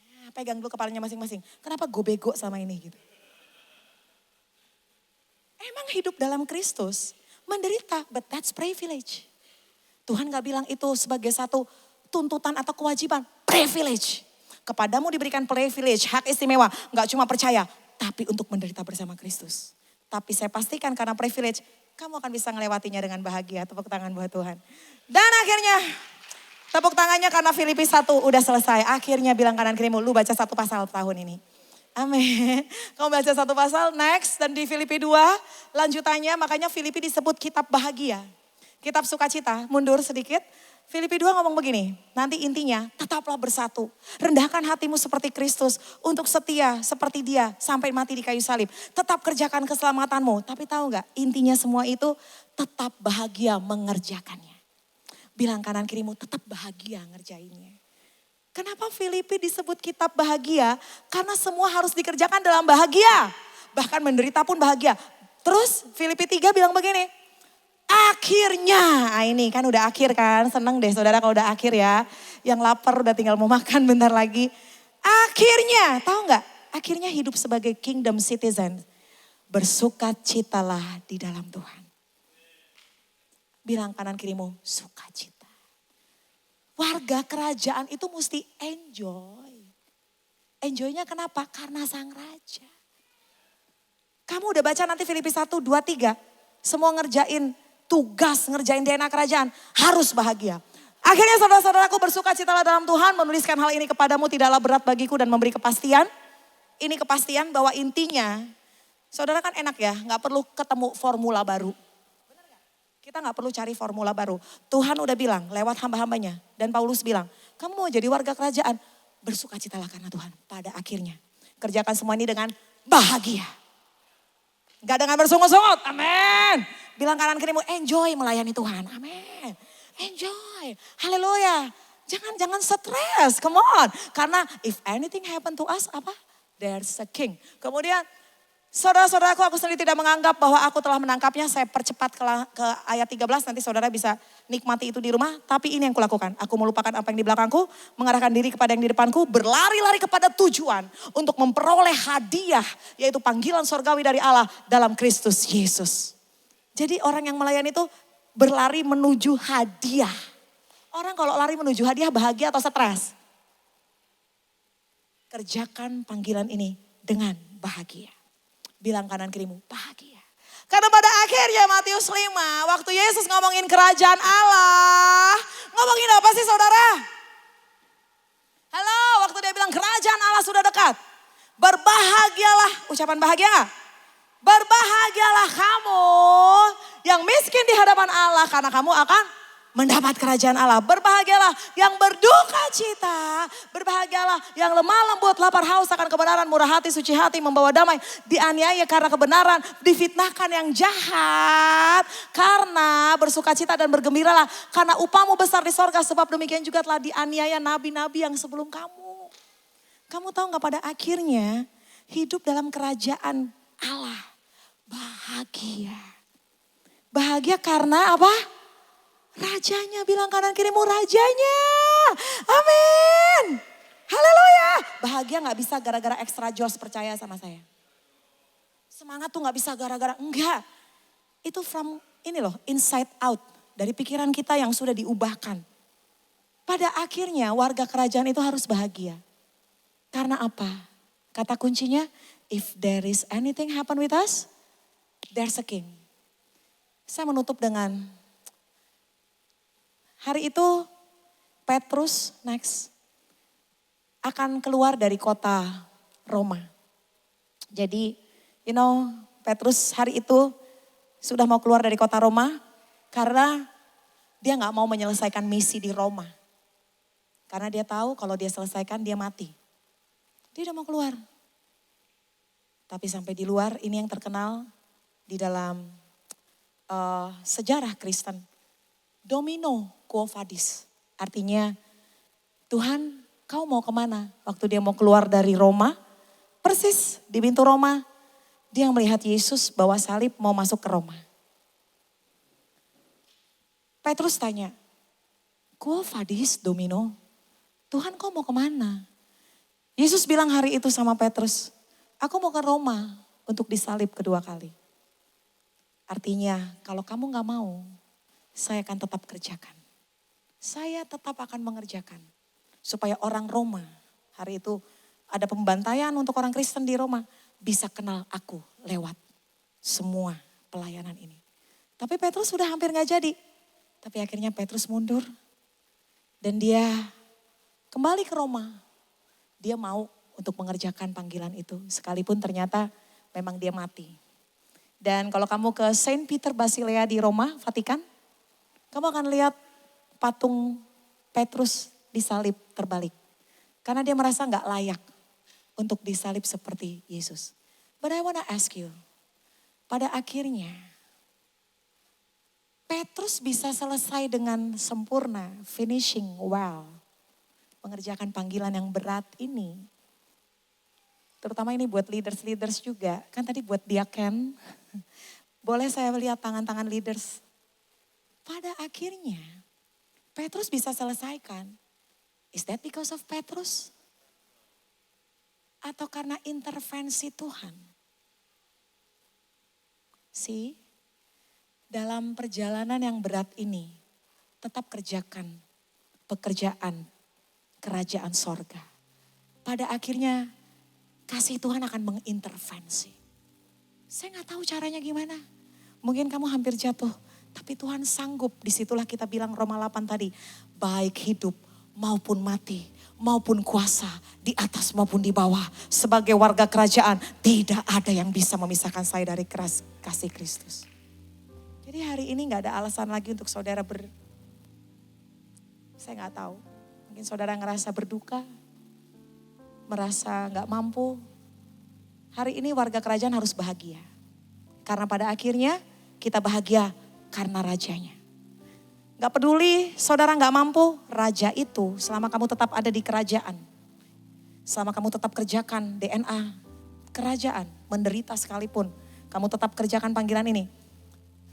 Nah, pegang dulu kepalanya masing-masing. Kenapa gue bego sama ini gitu? Emang hidup dalam Kristus menderita, but that's privilege. Tuhan gak bilang itu sebagai satu tuntutan atau kewajiban, privilege. Kepadamu diberikan privilege, hak istimewa, gak cuma percaya, tapi untuk menderita bersama Kristus. Tapi saya pastikan karena privilege, kamu akan bisa ngelewatinya dengan bahagia. Tepuk tangan buat Tuhan. Dan akhirnya, tepuk tangannya karena Filipi 1 udah selesai. Akhirnya bilang kanan kirimu, lu baca 1 pasal tahun ini. Amin. Kamu baca 1 pasal, next. Dan di Filipi 2, lanjutannya makanya Filipi disebut kitab bahagia. Kitab sukacita, mundur sedikit. Filipi 2 ngomong begini, nanti intinya tetaplah bersatu. Rendahkan hatimu seperti Kristus untuk setia seperti dia sampai mati di kayu salib. Tetap kerjakan keselamatanmu. Tapi tahu gak intinya semua itu tetap bahagia mengerjakannya. Bilang kanan kirimu tetap bahagia ngerjainnya. Kenapa Filipi disebut kitab bahagia? Karena semua harus dikerjakan dalam bahagia. Bahkan menderita pun bahagia. Terus Filipi 3 bilang begini, akhirnya, ini kan udah akhir kan, seneng deh saudara kalau udah akhir ya. Yang lapar udah tinggal mau makan bentar lagi. Akhirnya, tahu nggak? Akhirnya hidup sebagai kingdom citizen. Bersukacitalah di dalam Tuhan. Bilang kanan kirimu, sukacita. Warga kerajaan itu mesti enjoy. Enjoynya kenapa? Karena sang raja. Kamu udah baca nanti Filipi 1, 2, 3. Semua ngerjain tugas, ngerjain DNA kerajaan. Harus bahagia. Akhirnya saudara-saudaraku bersukacitalah dalam Tuhan. Menuliskan hal ini kepadamu tidaklah berat bagiku dan memberi kepastian. Ini kepastian bahwa intinya, saudara kan enak ya, gak perlu ketemu formula baru. Kita gak perlu cari formula baru. Tuhan udah bilang lewat hamba-hambanya. Dan Paulus bilang, kamu mau jadi warga kerajaan, bersukacitalah karena Tuhan. Pada akhirnya, kerjakan semua ini dengan bahagia. Gak dengan bersungut-sungut, amin. Bilang kanan kirimu, enjoy melayani Tuhan, amin. Enjoy, haleluya. Jangan stres, come on. Karena if anything happen to us, apa? There's a king. Kemudian, saudara-saudaraku, aku sendiri tidak menganggap bahwa aku telah menangkapnya. Saya percepat ke ayat 13, nanti saudara bisa nikmati itu di rumah. Tapi ini yang kulakukan. Aku melupakan apa yang di belakangku, mengarahkan diri kepada yang di depanku, berlari-lari kepada tujuan untuk memperoleh hadiah, yaitu panggilan sorgawi dari Allah dalam Kristus Yesus. Jadi orang yang melayani itu berlari menuju hadiah. Orang kalau lari menuju hadiah bahagia atau stres? Kerjakan panggilan ini dengan bahagia. Bilang kanan kirimu, bahagia. Karena pada akhirnya Matius 5, waktu Yesus ngomongin kerajaan Allah. Ngomongin apa sih saudara? Halo, waktu dia bilang kerajaan Allah sudah dekat. Berbahagialah, ucapan bahagia gak? Berbahagialah kamu yang miskin di hadapan Allah karena kamu akan mendapat kerajaan Allah. Berbahagialah yang berduka cita. Berbahagialah yang lemah lembut, lapar haus akan kebenaran, murah hati, suci hati, membawa damai. Dianiaya karena kebenaran, difitnahkan yang jahat. Karena bersuka cita dan bergembiralah. Karena upahmu besar di sorga, sebab demikian juga telah dianiaya nabi-nabi yang sebelum kamu. Kamu tahu gak pada akhirnya hidup dalam kerajaan Allah. Bahagia. Bahagia karena apa? Rajanya, bilang kanan kirimu rajanya. Amin. Haleluya. Bahagia gak bisa gara-gara extra joss, percaya sama saya. Semangat tuh gak bisa gara-gara, enggak. Itu from ini loh, inside out. Dari pikiran kita yang sudah diubahkan. Pada akhirnya warga kerajaan itu harus bahagia. Karena apa? Kata kuncinya, if there is anything happen with us, there's a king. Saya menutup dengan hari itu Petrus next akan keluar dari kota Roma. Jadi Petrus hari itu sudah mau keluar dari kota Roma karena dia gak mau menyelesaikan misi di Roma. Karena dia tahu kalau dia selesaikan dia mati. Dia udah mau keluar. Tapi sampai di luar ini yang terkenal di dalam sejarah Kristen. Domino Quo Vadis. Artinya, Tuhan, kau mau kemana? Waktu dia mau keluar dari Roma, persis di pintu Roma, dia melihat Yesus bawa salib mau masuk ke Roma. Petrus tanya, "Quo vadis, Domino?" Tuhan, kau mau kemana? Yesus bilang hari itu sama Petrus, "Aku mau ke Roma untuk disalib kedua kali." Artinya, kalau kamu gak mau, saya akan tetap kerjakan. Saya tetap akan mengerjakan. Supaya orang Roma, hari itu ada pembantaian untuk orang Kristen di Roma, bisa kenal aku lewat semua pelayanan ini. Tapi Petrus sudah hampir gak jadi. Tapi akhirnya Petrus mundur. Dan dia kembali ke Roma. Dia mau untuk mengerjakan panggilan itu. Sekalipun ternyata memang dia mati. Dan kalau kamu ke Saint Peter Basilea di Roma, Vatikan, kamu akan lihat patung Petrus disalib terbalik. Karena dia merasa gak layak untuk disalib seperti Yesus. But I wanna ask you, pada akhirnya Petrus bisa selesai dengan sempurna, finishing well. Mengerjakan panggilan yang berat ini. Terutama ini buat leaders juga. Kan tadi buat diaken. Boleh saya lihat tangan-tangan leaders. Pada akhirnya Petrus bisa selesaikan. Is that because of Petrus? Atau karena intervensi Tuhan? See, dalam perjalanan yang berat ini, tetap kerjakan pekerjaan kerajaan sorga. Pada akhirnya kasih Tuhan akan mengintervensi. Saya gak tahu caranya gimana. Mungkin kamu hampir jatuh, tapi Tuhan sanggup. Disitulah kita bilang Roma 8 tadi, baik hidup maupun mati, maupun kuasa, di atas maupun di bawah. Sebagai warga kerajaan, tidak ada yang bisa memisahkan saya dari kasih Kristus. Jadi hari ini gak ada alasan lagi untuk saudara saya gak tahu. Mungkin saudara ngerasa berduka, merasa gak mampu. Hari ini warga kerajaan harus bahagia. Karena pada akhirnya kita bahagia karena rajanya. Gak peduli saudara gak mampu, raja itu selama kamu tetap ada di kerajaan. Selama kamu tetap kerjakan DNA kerajaan, menderita sekalipun, kamu tetap kerjakan panggilan ini.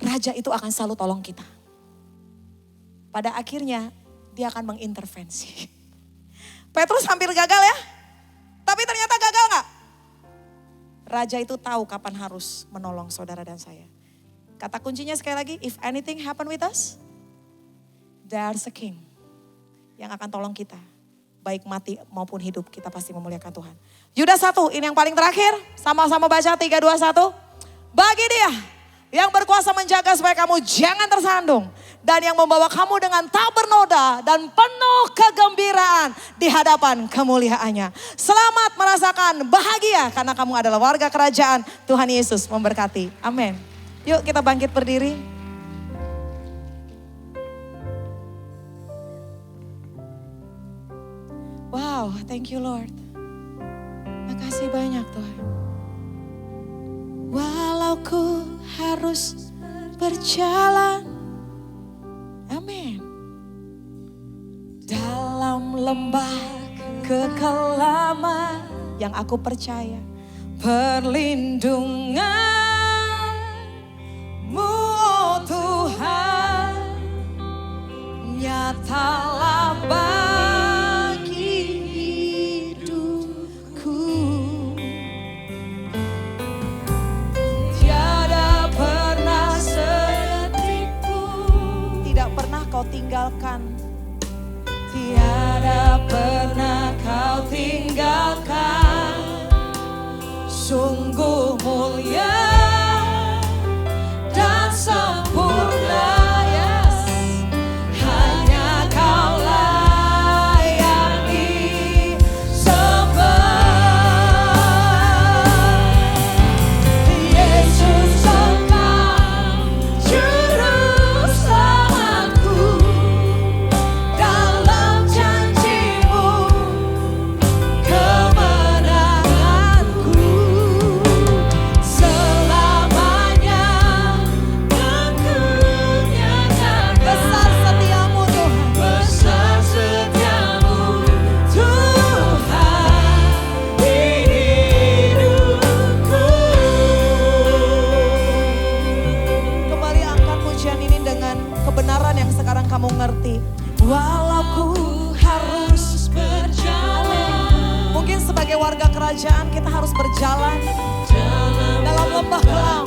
Raja itu akan selalu tolong kita. Pada akhirnya dia akan mengintervensi. Petrus hampir gagal ya, tapi ternyata gagal gak? Raja itu tahu kapan harus menolong saudara dan saya. Kata kuncinya sekali lagi, if anything happen with us, there's a king yang akan tolong kita. Baik mati maupun hidup, kita pasti memuliakan Tuhan. Yudas 1, ini yang paling terakhir. Sama-sama baca 3, 2, 1. Bagi dia yang berkuasa menjaga supaya kamu jangan tersandung. Dan yang membawa kamu dengan tak bernoda dan penuh kegembiraan di hadapan kemuliaannya. Selamat merasakan bahagia karena kamu adalah warga kerajaan. Tuhan Yesus memberkati. Amin. Yuk kita bangkit berdiri. Wow, thank you Lord. Makasih banyak Tuhan. Walau ku harus berjalan, amin, dalam lembah kekelaman, yang aku percaya perlindunganmu oh Tuhan, nyatalah bagi hidupku. Tiada pernah sedetikpun tidak pernah kau tinggalkan. Tiada pernah kau tinggalkan. Sungguh mulia dan sempurna, yes. Hanya kau layak disembah. Yesus Engkau juru selamatku, dalam janji-Mu kemenanganku. kerajaan, kita harus berjalan dalam lembah kelam.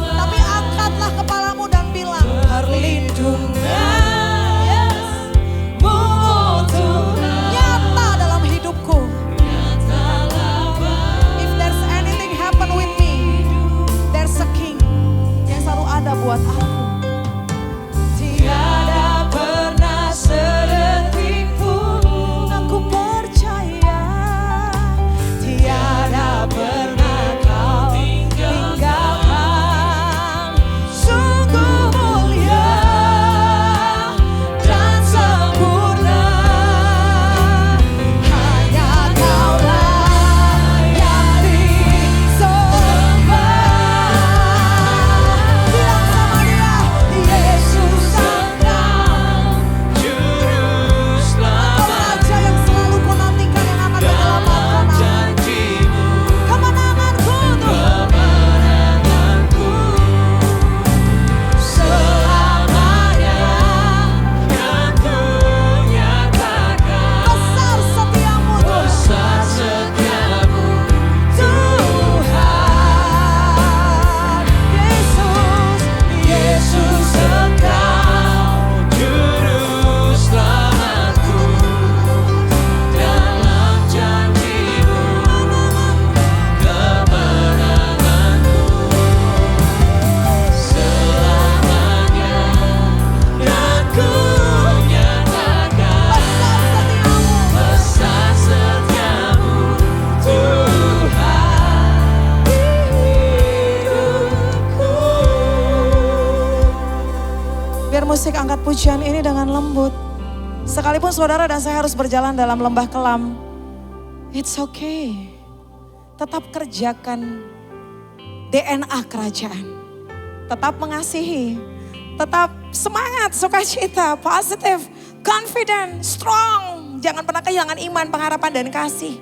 Tapi angkatlah kepalamu dan bilang, perlindunganmu nyata dalam hidupku. If there's anything happen with me, there's a king yang selalu ada buat aku. Tiada pernah sedetik pun aku percaya, tiada pernah kau tinggalkan. Sungguh mulia dan sempurna, hanya Kaulah yang disembah. Bilang sama dia, Yesus Engkau Juru Selamat. Raja yang selalu kau nantikan, yang akan menyelamatkan aku. Kemenanganku selamanya yang ku nyatakan. Besar setiamu Tuhan. Yesus Engkau Juru Selamatku, dalam janji-Mu kemenanganku selamanya yang ku nyatakan. Besar setiamu Tuhan hidupku. Biar musik angkat pujian ini dengan lembut. Sekalipun saudara dan saya harus berjalan dalam lembah kelam, it's okay. Tetap kerjakan DNA kerajaan. Tetap mengasihi. Tetap semangat, sukacita, positif, confident, strong. Jangan pernah kehilangan iman, pengharapan, dan kasih.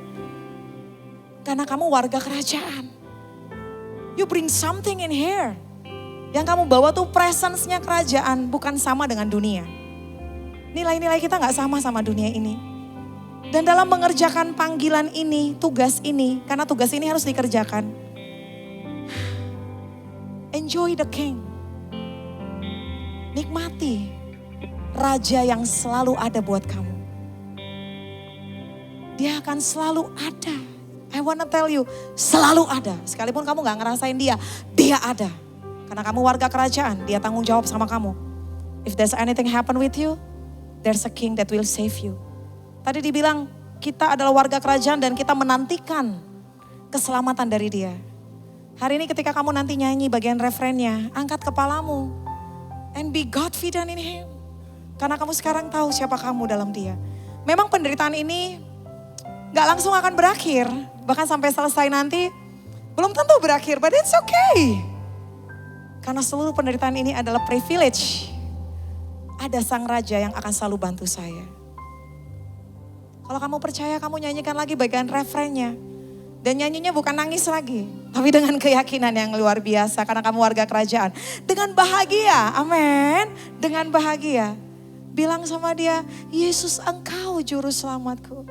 Karena kamu warga kerajaan. You bring something in here. Yang kamu bawa tuh presence-nya kerajaan, bukan sama dengan dunia. Nilai-nilai kita gak sama dunia ini. Dan dalam mengerjakan panggilan ini, tugas ini, karena tugas ini harus dikerjakan. Enjoy the king. Nikmati raja yang selalu ada buat kamu. Dia akan selalu ada. I wanna tell you, selalu ada. Sekalipun kamu gak ngerasain dia ada. Karena kamu warga kerajaan, dia tanggung jawab sama kamu. If there's anything happen with you, there's a king that will save you. Tadi dibilang kita adalah warga kerajaan dan kita menantikan keselamatan dari dia. Hari ini ketika kamu nanti nyanyi bagian refrennya, angkat kepalamu. And be confident in him. Karena kamu sekarang tahu siapa kamu dalam dia. Memang penderitaan ini gak langsung akan berakhir. Bahkan sampai selesai nanti belum tentu berakhir, but it's okay. Karena seluruh penderitaan ini adalah privilege. Ada sang raja yang akan selalu bantu saya. Kalau kamu percaya, kamu nyanyikan lagi bagian refrennya. Dan nyanyinya bukan nangis lagi. Tapi dengan keyakinan yang luar biasa. Karena kamu warga kerajaan. Dengan bahagia, amin. Dengan bahagia. Bilang sama dia, Yesus Engkau Juru Selamatku.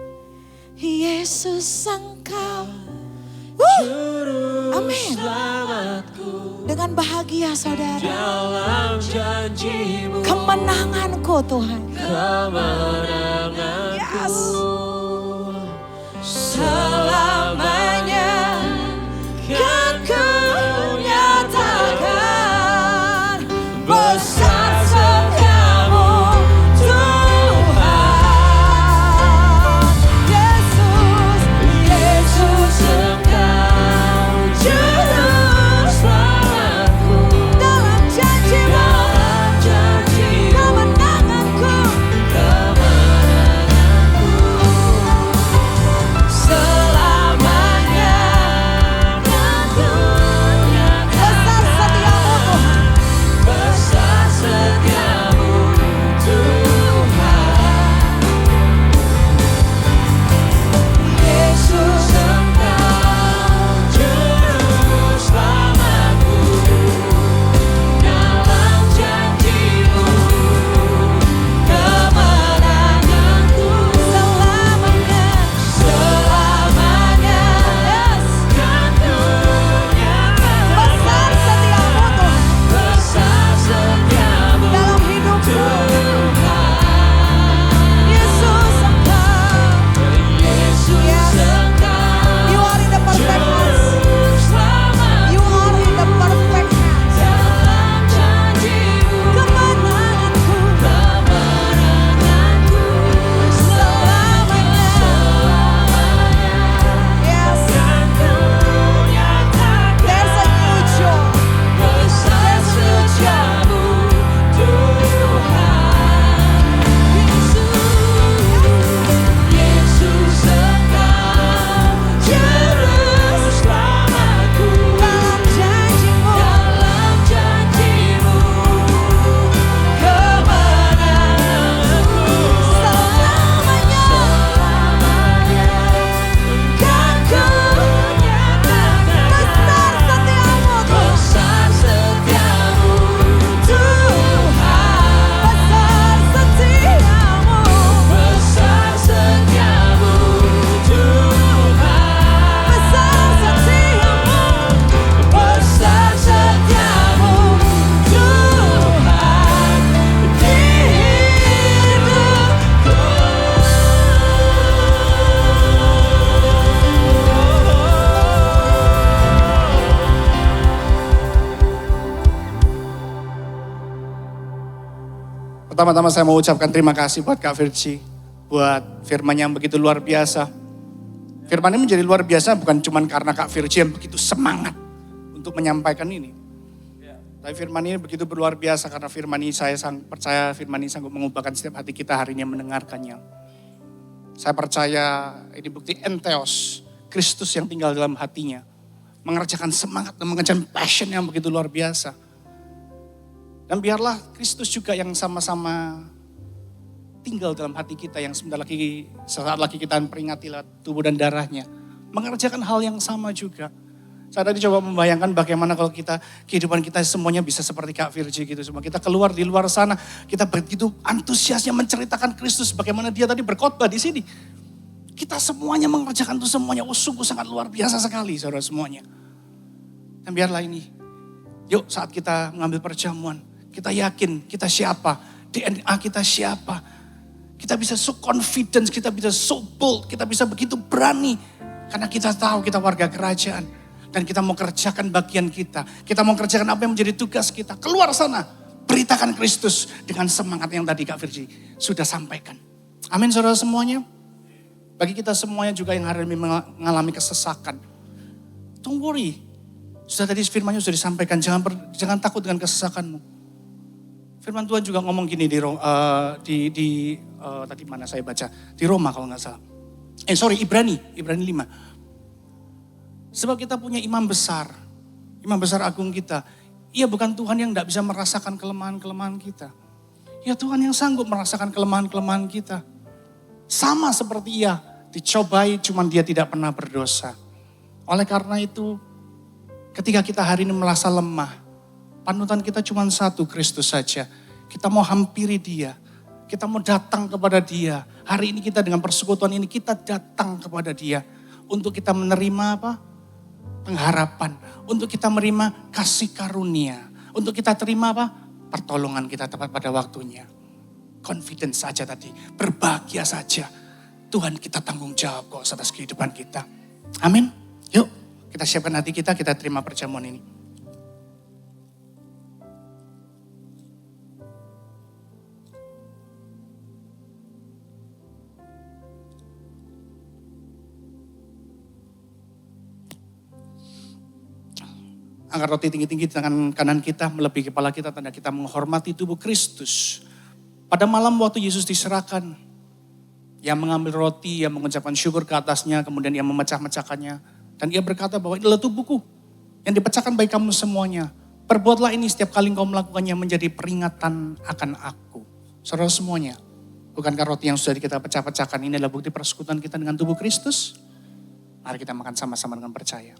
Yesus Engkau amin. Dengan bahagia saudara. dalam janji-Mu Kemenanganku Tuhan. kemenanganku Yes. Selamanya kan ku nyatakan besar setiamu Tuhan. Yesus Engkau Juru Selamatku, dalam janji-Mu kemenanganku selamanya Pertama-tama saya mau ucapkan terima kasih buat Kak Virgi, buat firman yang begitu luar biasa. Firman ini menjadi luar biasa bukan cuma karena Kak Virgi yang begitu semangat untuk menyampaikan ini. Tapi firman ini begitu luar biasa karena firman ini saya percaya firman ini sanggup mengubahkan setiap hati kita hari ini yang mendengarkannya. Saya percaya ini bukti entheos, Kristus yang tinggal dalam hatinya. Mengerjakan semangat dan mengerjakan passion yang begitu luar biasa. Dan biarlah Kristus juga yang sama-sama tinggal dalam hati kita yang sesaat lagi kita peringati tubuh dan darahnya. Mengerjakan hal yang sama juga. Saya tadi coba membayangkan bagaimana kalau kehidupan kita semuanya bisa seperti Kak Virgi gitu. Semua kita keluar di luar sana, kita begitu antusiasnya menceritakan Kristus. Bagaimana dia tadi berkhotbah di sini. Kita semuanya mengerjakan itu semuanya. Sungguh sangat luar biasa sekali saudara semuanya. Dan biarlah ini, yuk saat kita mengambil perjamuan, kita yakin kita siapa, DNA kita siapa. Kita bisa so confident, kita bisa so bold, kita bisa begitu berani. Karena kita tahu kita warga kerajaan. Dan kita mau kerjakan bagian kita. Kita mau kerjakan apa yang menjadi tugas kita. Keluar sana, beritakan Kristus dengan semangat yang tadi Kak Virgi sudah sampaikan. Amin saudara semuanya. Bagi kita semuanya juga yang hari ini mengalami kesesakan. Don't worry. Sudah tadi firman-Nya sudah disampaikan, jangan takut dengan kesesakanmu. Firman Tuhan juga ngomong gini tadi mana saya baca, di Roma kalau nggak salah. Ibrani 5. Sebab kita punya imam besar agung kita. Ia bukan Tuhan yang nggak bisa merasakan kelemahan-kelemahan kita. Ya Tuhan yang sanggup merasakan kelemahan-kelemahan kita. Sama seperti ia, dicobai cuman dia tidak pernah berdosa. Oleh karena itu, ketika kita hari ini merasa lemah, panutan kita cuma satu, Kristus saja. Kita mau hampiri dia. Kita mau datang kepada dia. Hari ini kita dengan persekutuan ini kita datang kepada dia. Untuk kita menerima apa? Pengharapan. Untuk kita menerima kasih karunia. Untuk kita terima apa? Pertolongan kita tepat pada waktunya. Confidence saja tadi. Berbahagia saja. Tuhan kita tanggung jawab kok atas kehidupan kita. Amin. Yuk kita siapkan hati kita terima perjamuan ini. Angkat roti tinggi-tinggi di tangan kanan kita, melebihi kepala kita, tanda kita menghormati tubuh Kristus. Pada malam waktu Yesus diserahkan, ia mengambil roti, ia mengucapkan syukur ke atasnya, kemudian ia memecah-mecahkannya. Dan ia berkata bahwa inilah tubuhku yang dipecahkan bagi kamu semuanya. Perbuatlah ini setiap kali engkau melakukannya menjadi peringatan akan aku. Saudara semuanya, bukankah roti yang sudah kita pecah-pecahkan ini adalah bukti persekutuan kita dengan tubuh Kristus? Mari kita makan sama-sama dengan percaya.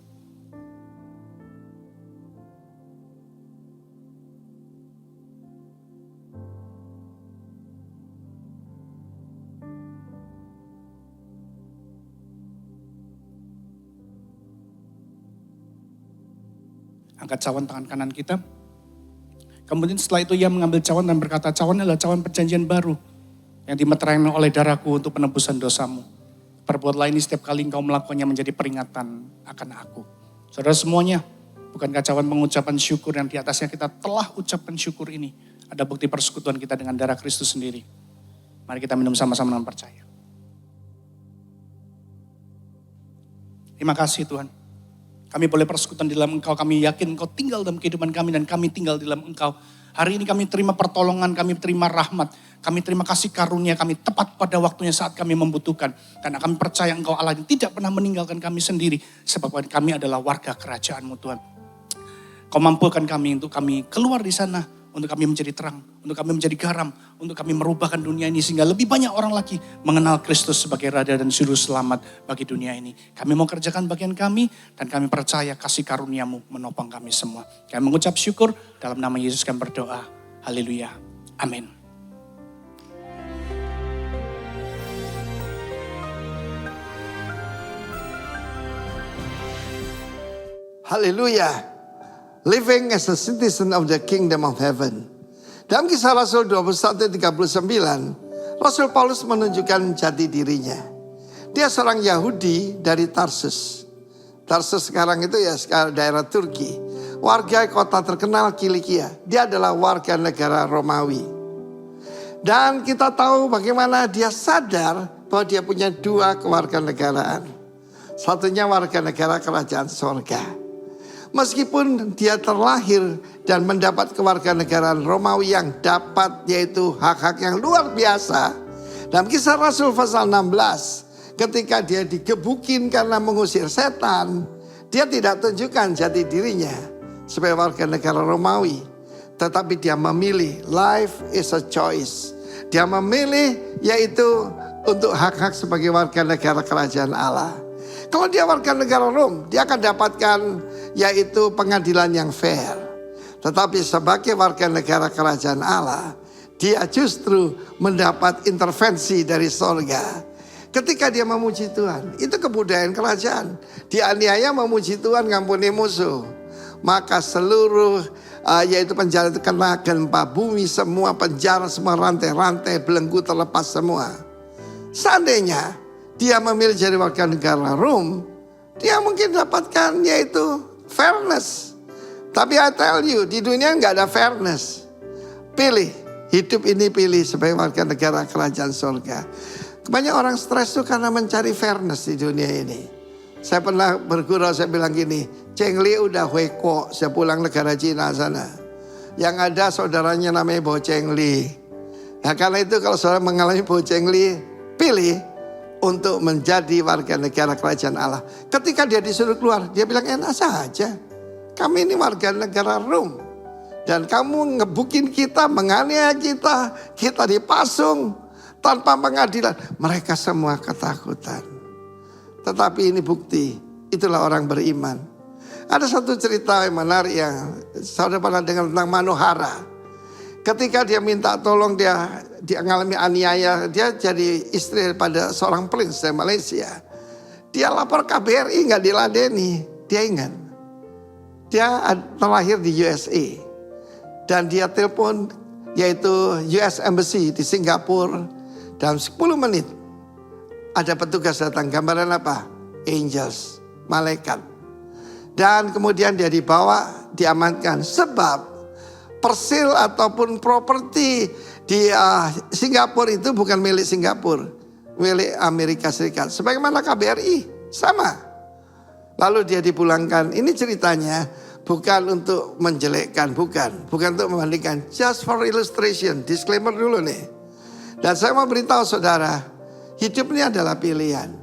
Angkat cawan tangan kanan kita. Kemudian setelah itu ia mengambil cawan dan berkata, cawan adalah cawan perjanjian baru yang dimeteraikan oleh darahku untuk penebusan dosamu. Perbuatlah ini setiap kali engkau melakukannya menjadi peringatan akan aku. Saudara semuanya, bukankah cawan pengucapan syukur yang di atasnya kita telah ucapkan syukur ini. Ada bukti persekutuan kita dengan darah Kristus sendiri. Mari kita minum sama-sama dengan percaya. Terima kasih Tuhan. Kami boleh persekutuan di dalam Engkau, kami yakin Engkau tinggal dalam kehidupan kami dan kami tinggal di dalam Engkau. Hari ini kami terima pertolongan, kami terima rahmat, kami terima kasih karunia, kami tepat pada waktunya saat kami membutuhkan. Karena kami percaya Engkau Allah yang tidak pernah meninggalkan kami sendiri, sebab kami adalah warga kerajaan-Mu Tuhan. Kau mampukan kami untuk kami keluar di sana, untuk kami menjadi terang, untuk kami menjadi garam, untuk kami merubahkan dunia ini sehingga lebih banyak orang lagi mengenal Kristus sebagai Raja dan Juru Selamat bagi dunia ini. Kami mau kerjakan bagian kami dan kami percaya kasih karunia-Mu menopang kami semua. Kami mengucap syukur dalam nama Yesus kami berdoa. Haleluya. Amin. Haleluya. Living as a citizen of the kingdom of heaven. Dalam Kisah Rasul 21:39, Rasul Paulus menunjukkan jati dirinya. Dia seorang Yahudi dari Tarsus. Tarsus sekarang itu ya daerah Turki. Warga kota terkenal Kilikia. Dia adalah warga negara Romawi. Dan kita tahu bagaimana dia sadar bahwa dia punya dua kewarganegaraan. Satunya warga negara kerajaan sorga. Meskipun dia terlahir dan mendapat kewarganegaraan Romawi yang dapat yaitu hak-hak yang luar biasa. Dalam Kisah Rasul pasal 16, ketika dia digebukin karena mengusir setan, dia tidak tunjukkan jati dirinya sebagai warga negara Romawi. Tetapi dia memilih, life is a choice. Dia memilih yaitu untuk hak-hak sebagai warga negara kerajaan Allah. Kalau dia warga negara Rom, dia akan dapatkan yaitu pengadilan yang fair. Tetapi sebagai warga negara kerajaan Allah, dia justru mendapat intervensi dari sorga. Ketika dia memuji Tuhan, itu kebudayaan kerajaan. Dianiaya memuji Tuhan, ngampuni musuh. Maka seluruh yaitu penjara itu kena gempa bumi, semua penjara, semua rantai-rantai belenggu terlepas semua. Seandainya dia memilih jadi warga negara Rom, dia mungkin dapatkan yaitu fairness. Tapi I tell you, di dunia nggak ada fairness. Pilih, hidup ini pilih sebagai warga negara kerajaan surga. Banyak orang stres tuh karena mencari fairness di dunia ini. Saya pernah bergurau, saya bilang gini, Cheng Li udah hueko, saya pulang negara Cina sana. Yang ada saudaranya namanya Bo Cheng Li. Nah karena itu kalau saudara mengalami Bo Cheng Li, pilih untuk menjadi warga negara kerajaan Allah. Ketika dia disuruh keluar, dia bilang enak saja. Kami ini warga negara Rom. Dan kamu ngebukin kita, menganiaya kita, kita dipasung tanpa pengadilan. Mereka semua ketakutan. Tetapi ini bukti, itulah orang beriman. Ada satu cerita yang menarik yang saudara pernah dengar tentang Manohara. Ketika dia minta tolong, dia mengalami aniaya, dia jadi istri pada seorang prince dari Malaysia. Dia lapor KBRI nggak diladeni, dia ingat. Dia terlahir di USA. Dan dia telepon yaitu US Embassy di Singapura. Dalam 10 menit ada petugas datang, gambaran apa? Angels, malaikat. Dan kemudian dia dibawa, diamankan. Sebab persil ataupun properti di Singapura itu bukan milik Singapura, milik Amerika Serikat. Sebagaimana KBRI, sama. Lalu dia dipulangkan. Ini ceritanya bukan untuk menjelekkan, bukan untuk membandingkan. Just for illustration, disclaimer dulu nih. Dan saya mau beritahu saudara, hidup ini adalah pilihan.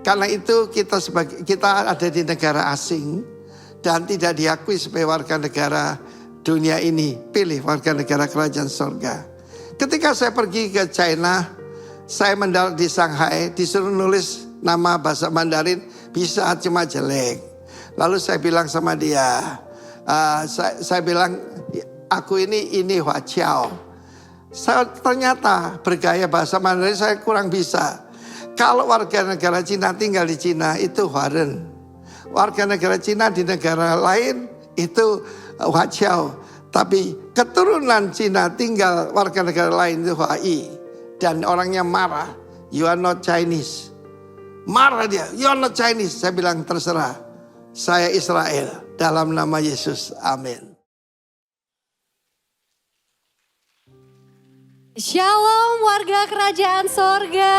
Karena itu kita ada di negara asing dan tidak diakui sebagai warga negara dunia ini. Pilih warga negara kerajaan surga. Ketika saya pergi ke China, saya mendarat di Shanghai, disuruh nulis nama bahasa Mandarin, bisa cuma jelek. Lalu saya bilang sama dia, saya bilang aku ini Hua Chiao. Saya ternyata bergaya bahasa Mandarin saya kurang bisa. Kalau warga negara Cina tinggal di Cina itu Huaren. Warga negara Cina di negara lain itu Hua Chiao. Tapi keturunan Cina tinggal warga negara lain itu Huai. Dan orangnya marah. You are not Chinese. Marah dia. You are not Chinese. Saya bilang terserah. Saya Israel. Dalam nama Yesus. Amin. Shalom warga kerajaan sorga.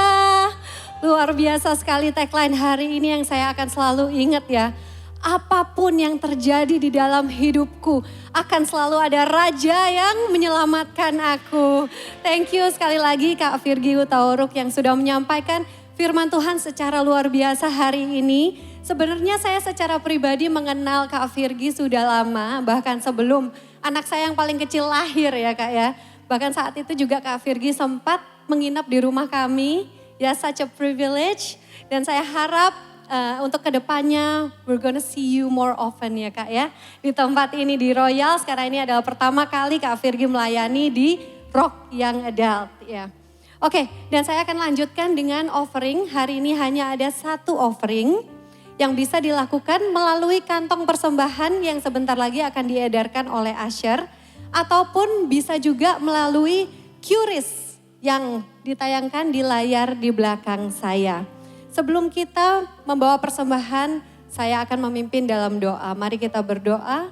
Luar biasa sekali tagline hari ini yang saya akan selalu ingat ya. Apapun yang terjadi di dalam hidupku, akan selalu ada raja yang menyelamatkan aku. Thank you sekali lagi Kak Virgi Hutauruk yang sudah menyampaikan firman Tuhan secara luar biasa hari ini. Sebenarnya saya secara pribadi mengenal Kak Virgi sudah lama, bahkan sebelum anak saya yang paling kecil lahir ya Kak ya. Bahkan saat itu juga Kak Virgi sempat menginap di rumah kami. Ya, such a privilege. Dan saya harap untuk kedepannya we're gonna see you more often ya Kak ya. Di tempat ini di Royal, sekarang ini adalah pertama kali Kak Virgi melayani di Rock Young Adult ya. Oke, dan saya akan lanjutkan dengan offering. Hari ini hanya ada satu offering yang bisa dilakukan melalui kantong persembahan yang sebentar lagi akan diedarkan oleh Asher. Ataupun bisa juga melalui QRIS yang ditayangkan di layar di belakang saya. Sebelum kita membawa persembahan, saya akan memimpin dalam doa. Mari kita berdoa.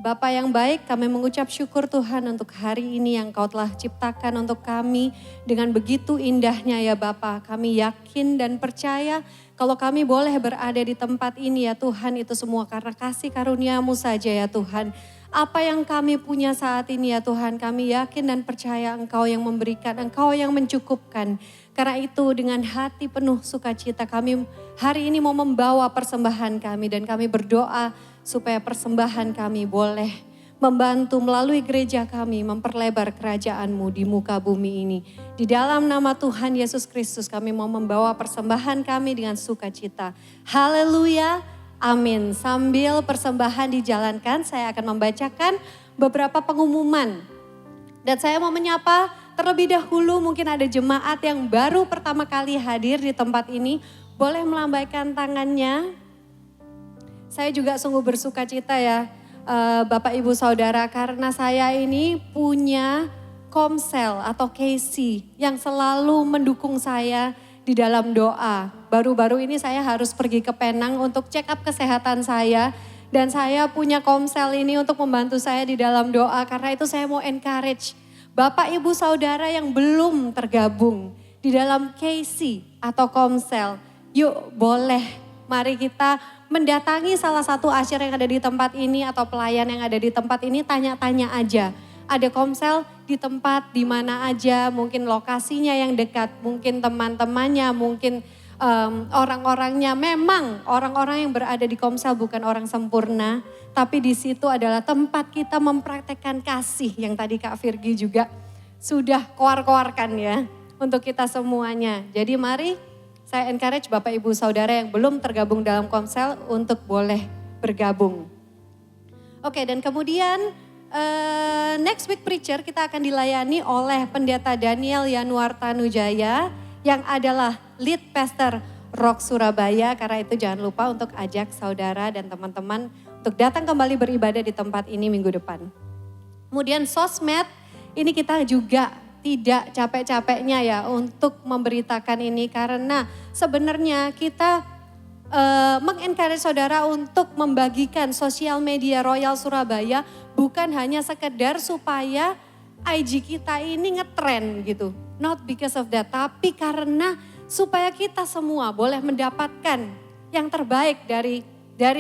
Bapa yang baik, kami mengucap syukur Tuhan untuk hari ini yang Kau telah ciptakan untuk kami. Dengan begitu indahnya ya Bapa, kami yakin dan percaya kalau kami boleh berada di tempat ini ya Tuhan, itu semua karena kasih karunia-Mu saja ya Tuhan. Apa yang kami punya saat ini ya Tuhan, kami yakin dan percaya Engkau yang memberikan, Engkau yang mencukupkan. Karena itu dengan hati penuh sukacita kami hari ini mau membawa persembahan kami dan kami berdoa supaya persembahan kami boleh membantu melalui gereja kami memperlebar kerajaan-Mu di muka bumi ini. Di dalam nama Tuhan Yesus Kristus kami mau membawa persembahan kami dengan sukacita. Haleluya, amin. Sambil persembahan dijalankan, saya akan membacakan beberapa pengumuman. Dan saya mau menyapa terlebih dahulu mungkin ada jemaat yang baru pertama kali hadir di tempat ini. Boleh melambaikan tangannya. Saya juga sungguh bersuka cita ya Bapak Ibu Saudara, karena saya ini punya komsel atau Casey yang selalu mendukung saya di dalam doa. Baru-baru ini saya harus pergi ke Penang untuk check up kesehatan saya. Dan saya punya komsel ini untuk membantu saya di dalam doa. Karena itu saya mau encourage Bapak Ibu Saudara yang belum tergabung di dalam Casey atau komsel. Yuk boleh, mari kita mendatangi salah satu asyir yang ada di tempat ini atau pelayan yang ada di tempat ini, tanya-tanya aja. Ada komsel di tempat di mana aja, mungkin lokasinya yang dekat, mungkin teman-temannya, mungkin orang-orangnya. Memang orang-orang yang berada di komsel bukan orang sempurna, tapi di situ adalah tempat kita mempraktekkan kasih yang tadi Kak Virgi juga sudah koar-koarkan ya untuk kita semuanya. Jadi mari saya encourage Bapak Ibu Saudara yang belum tergabung dalam komsel untuk boleh bergabung. Oke, dan kemudian next week preacher kita akan dilayani oleh Pendeta Daniel Yanuar Tanujaya yang adalah lead pastor Rock Surabaya. Karena itu jangan lupa untuk ajak saudara dan teman-teman untuk datang kembali beribadah di tempat ini minggu depan. Kemudian sosmed, ini kita juga tidak capek-capeknya ya untuk memberitakan ini karena sebenarnya kita mengencourage saudara untuk membagikan sosial media Royal Surabaya bukan hanya sekedar supaya IG kita ini ngetrend gitu. Not because of that, tapi karena supaya kita semua boleh mendapatkan yang terbaik dari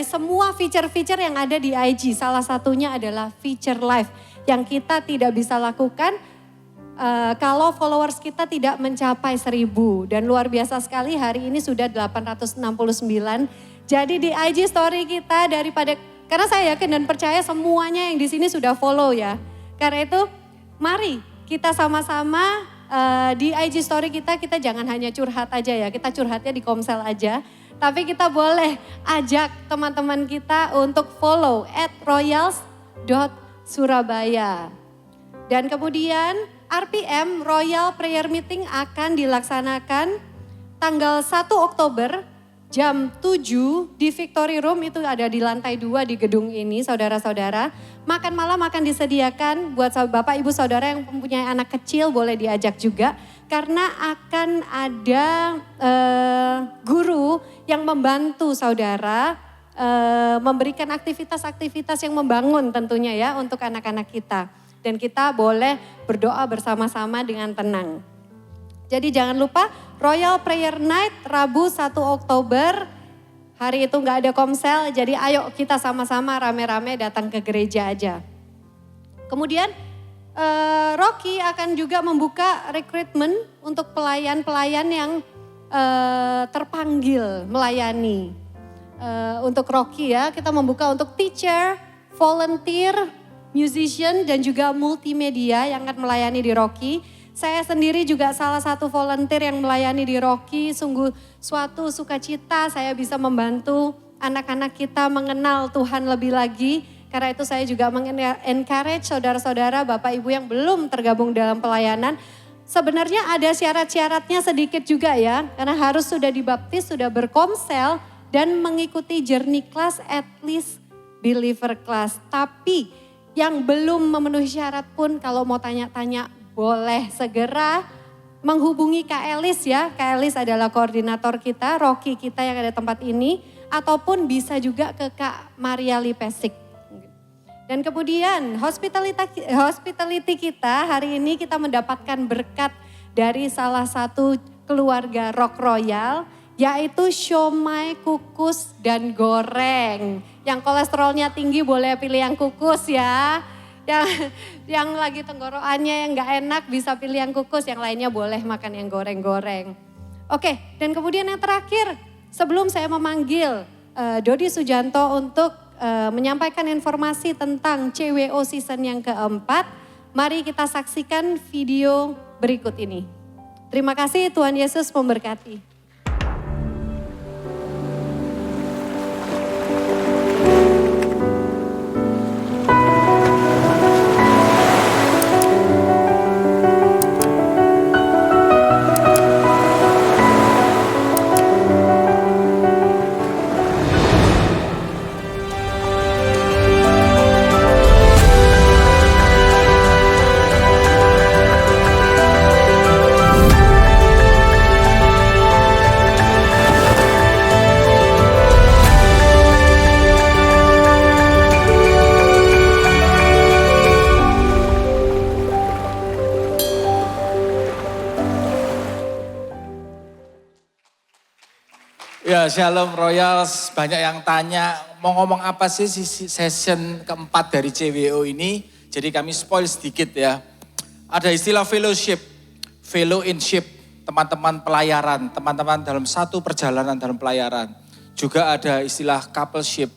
semua feature-feature yang ada di IG. Salah satunya adalah feature live yang kita tidak bisa lakukan kalau followers kita tidak mencapai 1000 dan luar biasa sekali hari ini sudah 869. Jadi di IG story kita karena saya yakin dan percaya semuanya yang di sini sudah follow ya. Karena itu mari kita sama-sama di IG story kita jangan hanya curhat aja ya. Kita curhatnya di komsel aja. Tapi kita boleh ajak teman-teman kita untuk follow @royals.surabaya. Dan kemudian RPM Royal Prayer Meeting akan dilaksanakan tanggal 1 Oktober jam 7 di Victory Room, itu ada di lantai 2 di gedung ini saudara-saudara. Makan malam akan disediakan buat Bapak Ibu Saudara yang mempunyai anak kecil boleh diajak juga. Karena akan ada guru yang membantu saudara memberikan aktivitas-aktivitas yang membangun tentunya ya untuk anak-anak kita. Dan kita boleh berdoa bersama-sama dengan tenang. Jadi jangan lupa Royal Prayer Night Rabu 1 Oktober. Hari itu gak ada komsel, jadi ayo kita sama-sama rame-rame datang ke gereja aja. Kemudian Rocky akan juga membuka rekrutmen untuk pelayan-pelayan yang terpanggil melayani. Untuk Rocky ya, kita membuka untuk teacher, volunteer, musician dan juga multimedia yang akan melayani di Rocky. Saya sendiri juga salah satu volunteer yang melayani di Rocky. Sungguh suatu sukacita saya bisa membantu anak-anak kita mengenal Tuhan lebih lagi. Karena itu saya juga mengencourage saudara-saudara, Bapak Ibu yang belum tergabung dalam pelayanan. Sebenarnya ada syarat-syaratnya sedikit juga ya. Karena harus sudah dibaptis, sudah berkomsel dan mengikuti journey class at least believer class. Tapi yang belum memenuhi syarat pun kalau mau tanya-tanya boleh segera menghubungi Kak Elis ya. Kak Elis adalah koordinator kita, Rocky kita yang ada tempat ini. Ataupun bisa juga ke Kak Maria Lipesik. Dan kemudian hospitality kita hari ini kita mendapatkan berkat dari salah satu keluarga Rock Royal, yaitu siomay, kukus, dan goreng. Yang kolesterolnya tinggi boleh pilih yang kukus ya. Yang lagi tenggorokannya yang gak enak bisa pilih yang kukus, yang lainnya boleh makan yang goreng-goreng. Oke, dan kemudian yang terakhir, sebelum saya memanggil Dodi Sujanto untuk menyampaikan informasi tentang CWO season yang keempat, mari kita saksikan video berikut ini. Terima kasih, Tuhan Yesus memberkati. Ya, Shalom Royals, banyak yang tanya mau ngomong apa sih session keempat dari CWO ini. Jadi kami spoil sedikit ya. Ada istilah fellowship, fellowship, teman-teman pelayaran, teman-teman dalam satu perjalanan dalam pelayaran. Juga ada istilah coupleship,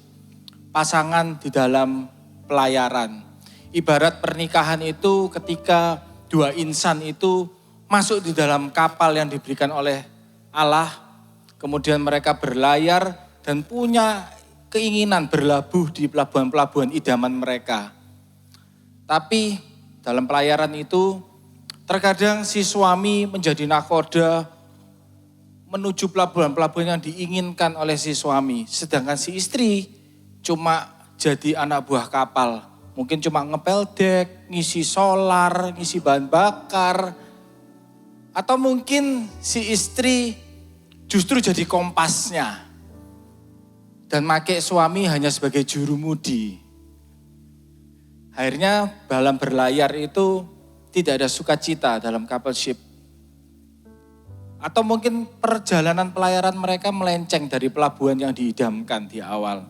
pasangan di dalam pelayaran. Ibarat pernikahan itu ketika dua insan itu masuk di dalam kapal yang diberikan oleh Allah. Kemudian mereka berlayar dan punya keinginan berlabuh di pelabuhan-pelabuhan idaman mereka. Tapi dalam pelayaran itu terkadang si suami menjadi nakoda menuju pelabuhan-pelabuhan yang diinginkan oleh si suami. Sedangkan si istri cuma jadi anak buah kapal. Mungkin cuma ngepel dek, ngisi solar, ngisi bahan bakar. Atau mungkin si istri justru jadi kompasnya. Dan make suami hanya sebagai jurumudi. Akhirnya dalam berlayar itu tidak ada sukacita dalam coupleship. Atau mungkin perjalanan pelayaran mereka melenceng dari pelabuhan yang diidamkan di awal.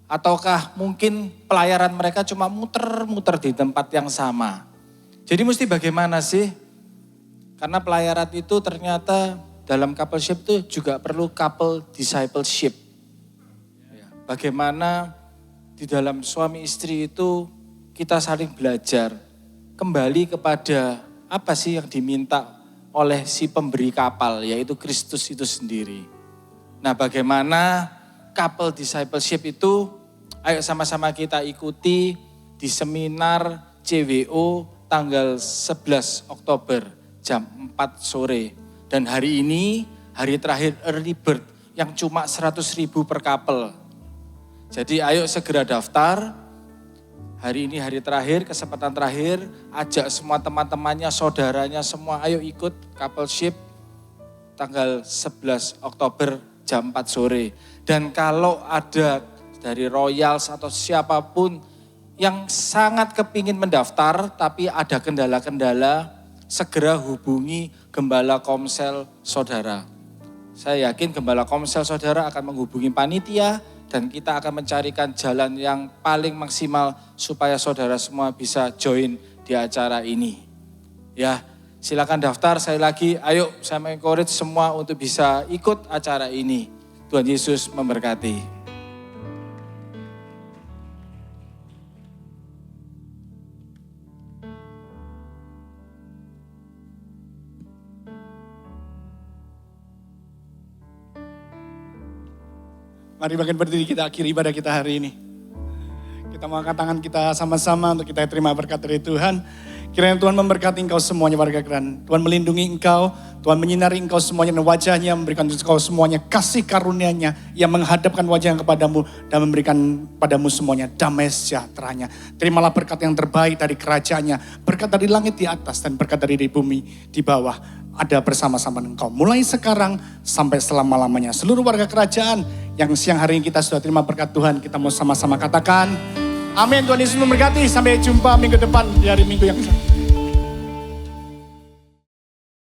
Ataukah mungkin pelayaran mereka cuma muter-muter di tempat yang sama. Jadi mesti bagaimana sih? Karena pelayaran itu ternyata dalam coupleship itu juga perlu couple discipleship. Bagaimana di dalam suami istri itu kita saling belajar. Kembali kepada apa sih yang diminta oleh si pemberi kapal, yaitu Kristus itu sendiri. Nah, bagaimana couple discipleship itu, ayo sama-sama kita ikuti di seminar CWO tanggal 11 Oktober jam 4 sore. Dan hari ini, hari terakhir early bird yang cuma 100.000 per couple. Jadi ayo segera daftar. Hari ini hari terakhir, kesempatan terakhir. Ajak semua teman-temannya, saudaranya semua, ayo ikut coupleship tanggal 11 Oktober jam 4 sore. Dan kalau ada dari Royals atau siapapun yang sangat kepingin mendaftar tapi ada kendala-kendala, segera hubungi Gembala Komsel Saudara. Saya yakin Gembala Komsel Saudara akan menghubungi panitia dan kita akan mencarikan jalan yang paling maksimal supaya saudara semua bisa join di acara ini. Ya, silakan daftar. Saya lagi, ayo saya encourage semua untuk bisa ikut acara ini. Tuhan Yesus memberkati. Mari bagian berdiri kita akhiri ibadah kita hari ini. Kita mau angkat tangan kita sama-sama untuk kita terima berkat dari Tuhan. Kiranya Tuhan memberkati engkau semuanya warga keren. Tuhan melindungi engkau, Tuhan menyinari engkau semuanya dan wajahnya, memberikan engkau semuanya kasih karunia-Nya yang menghadapkan wajahnya kepadamu dan memberikan padamu semuanya damai sejahteranya. Terimalah berkat yang terbaik dari kerajaannya, berkat dari langit di atas dan berkat dari bumi di bawah. Ada bersama-sama engkau mulai sekarang sampai selama-lamanya. Seluruh warga kerajaan yang siang hari ini kita sudah terima berkat Tuhan, kita mau sama-sama katakan Amin. Tuhan Yesus memberkati. Sampai jumpa minggu depan di hari Minggu yang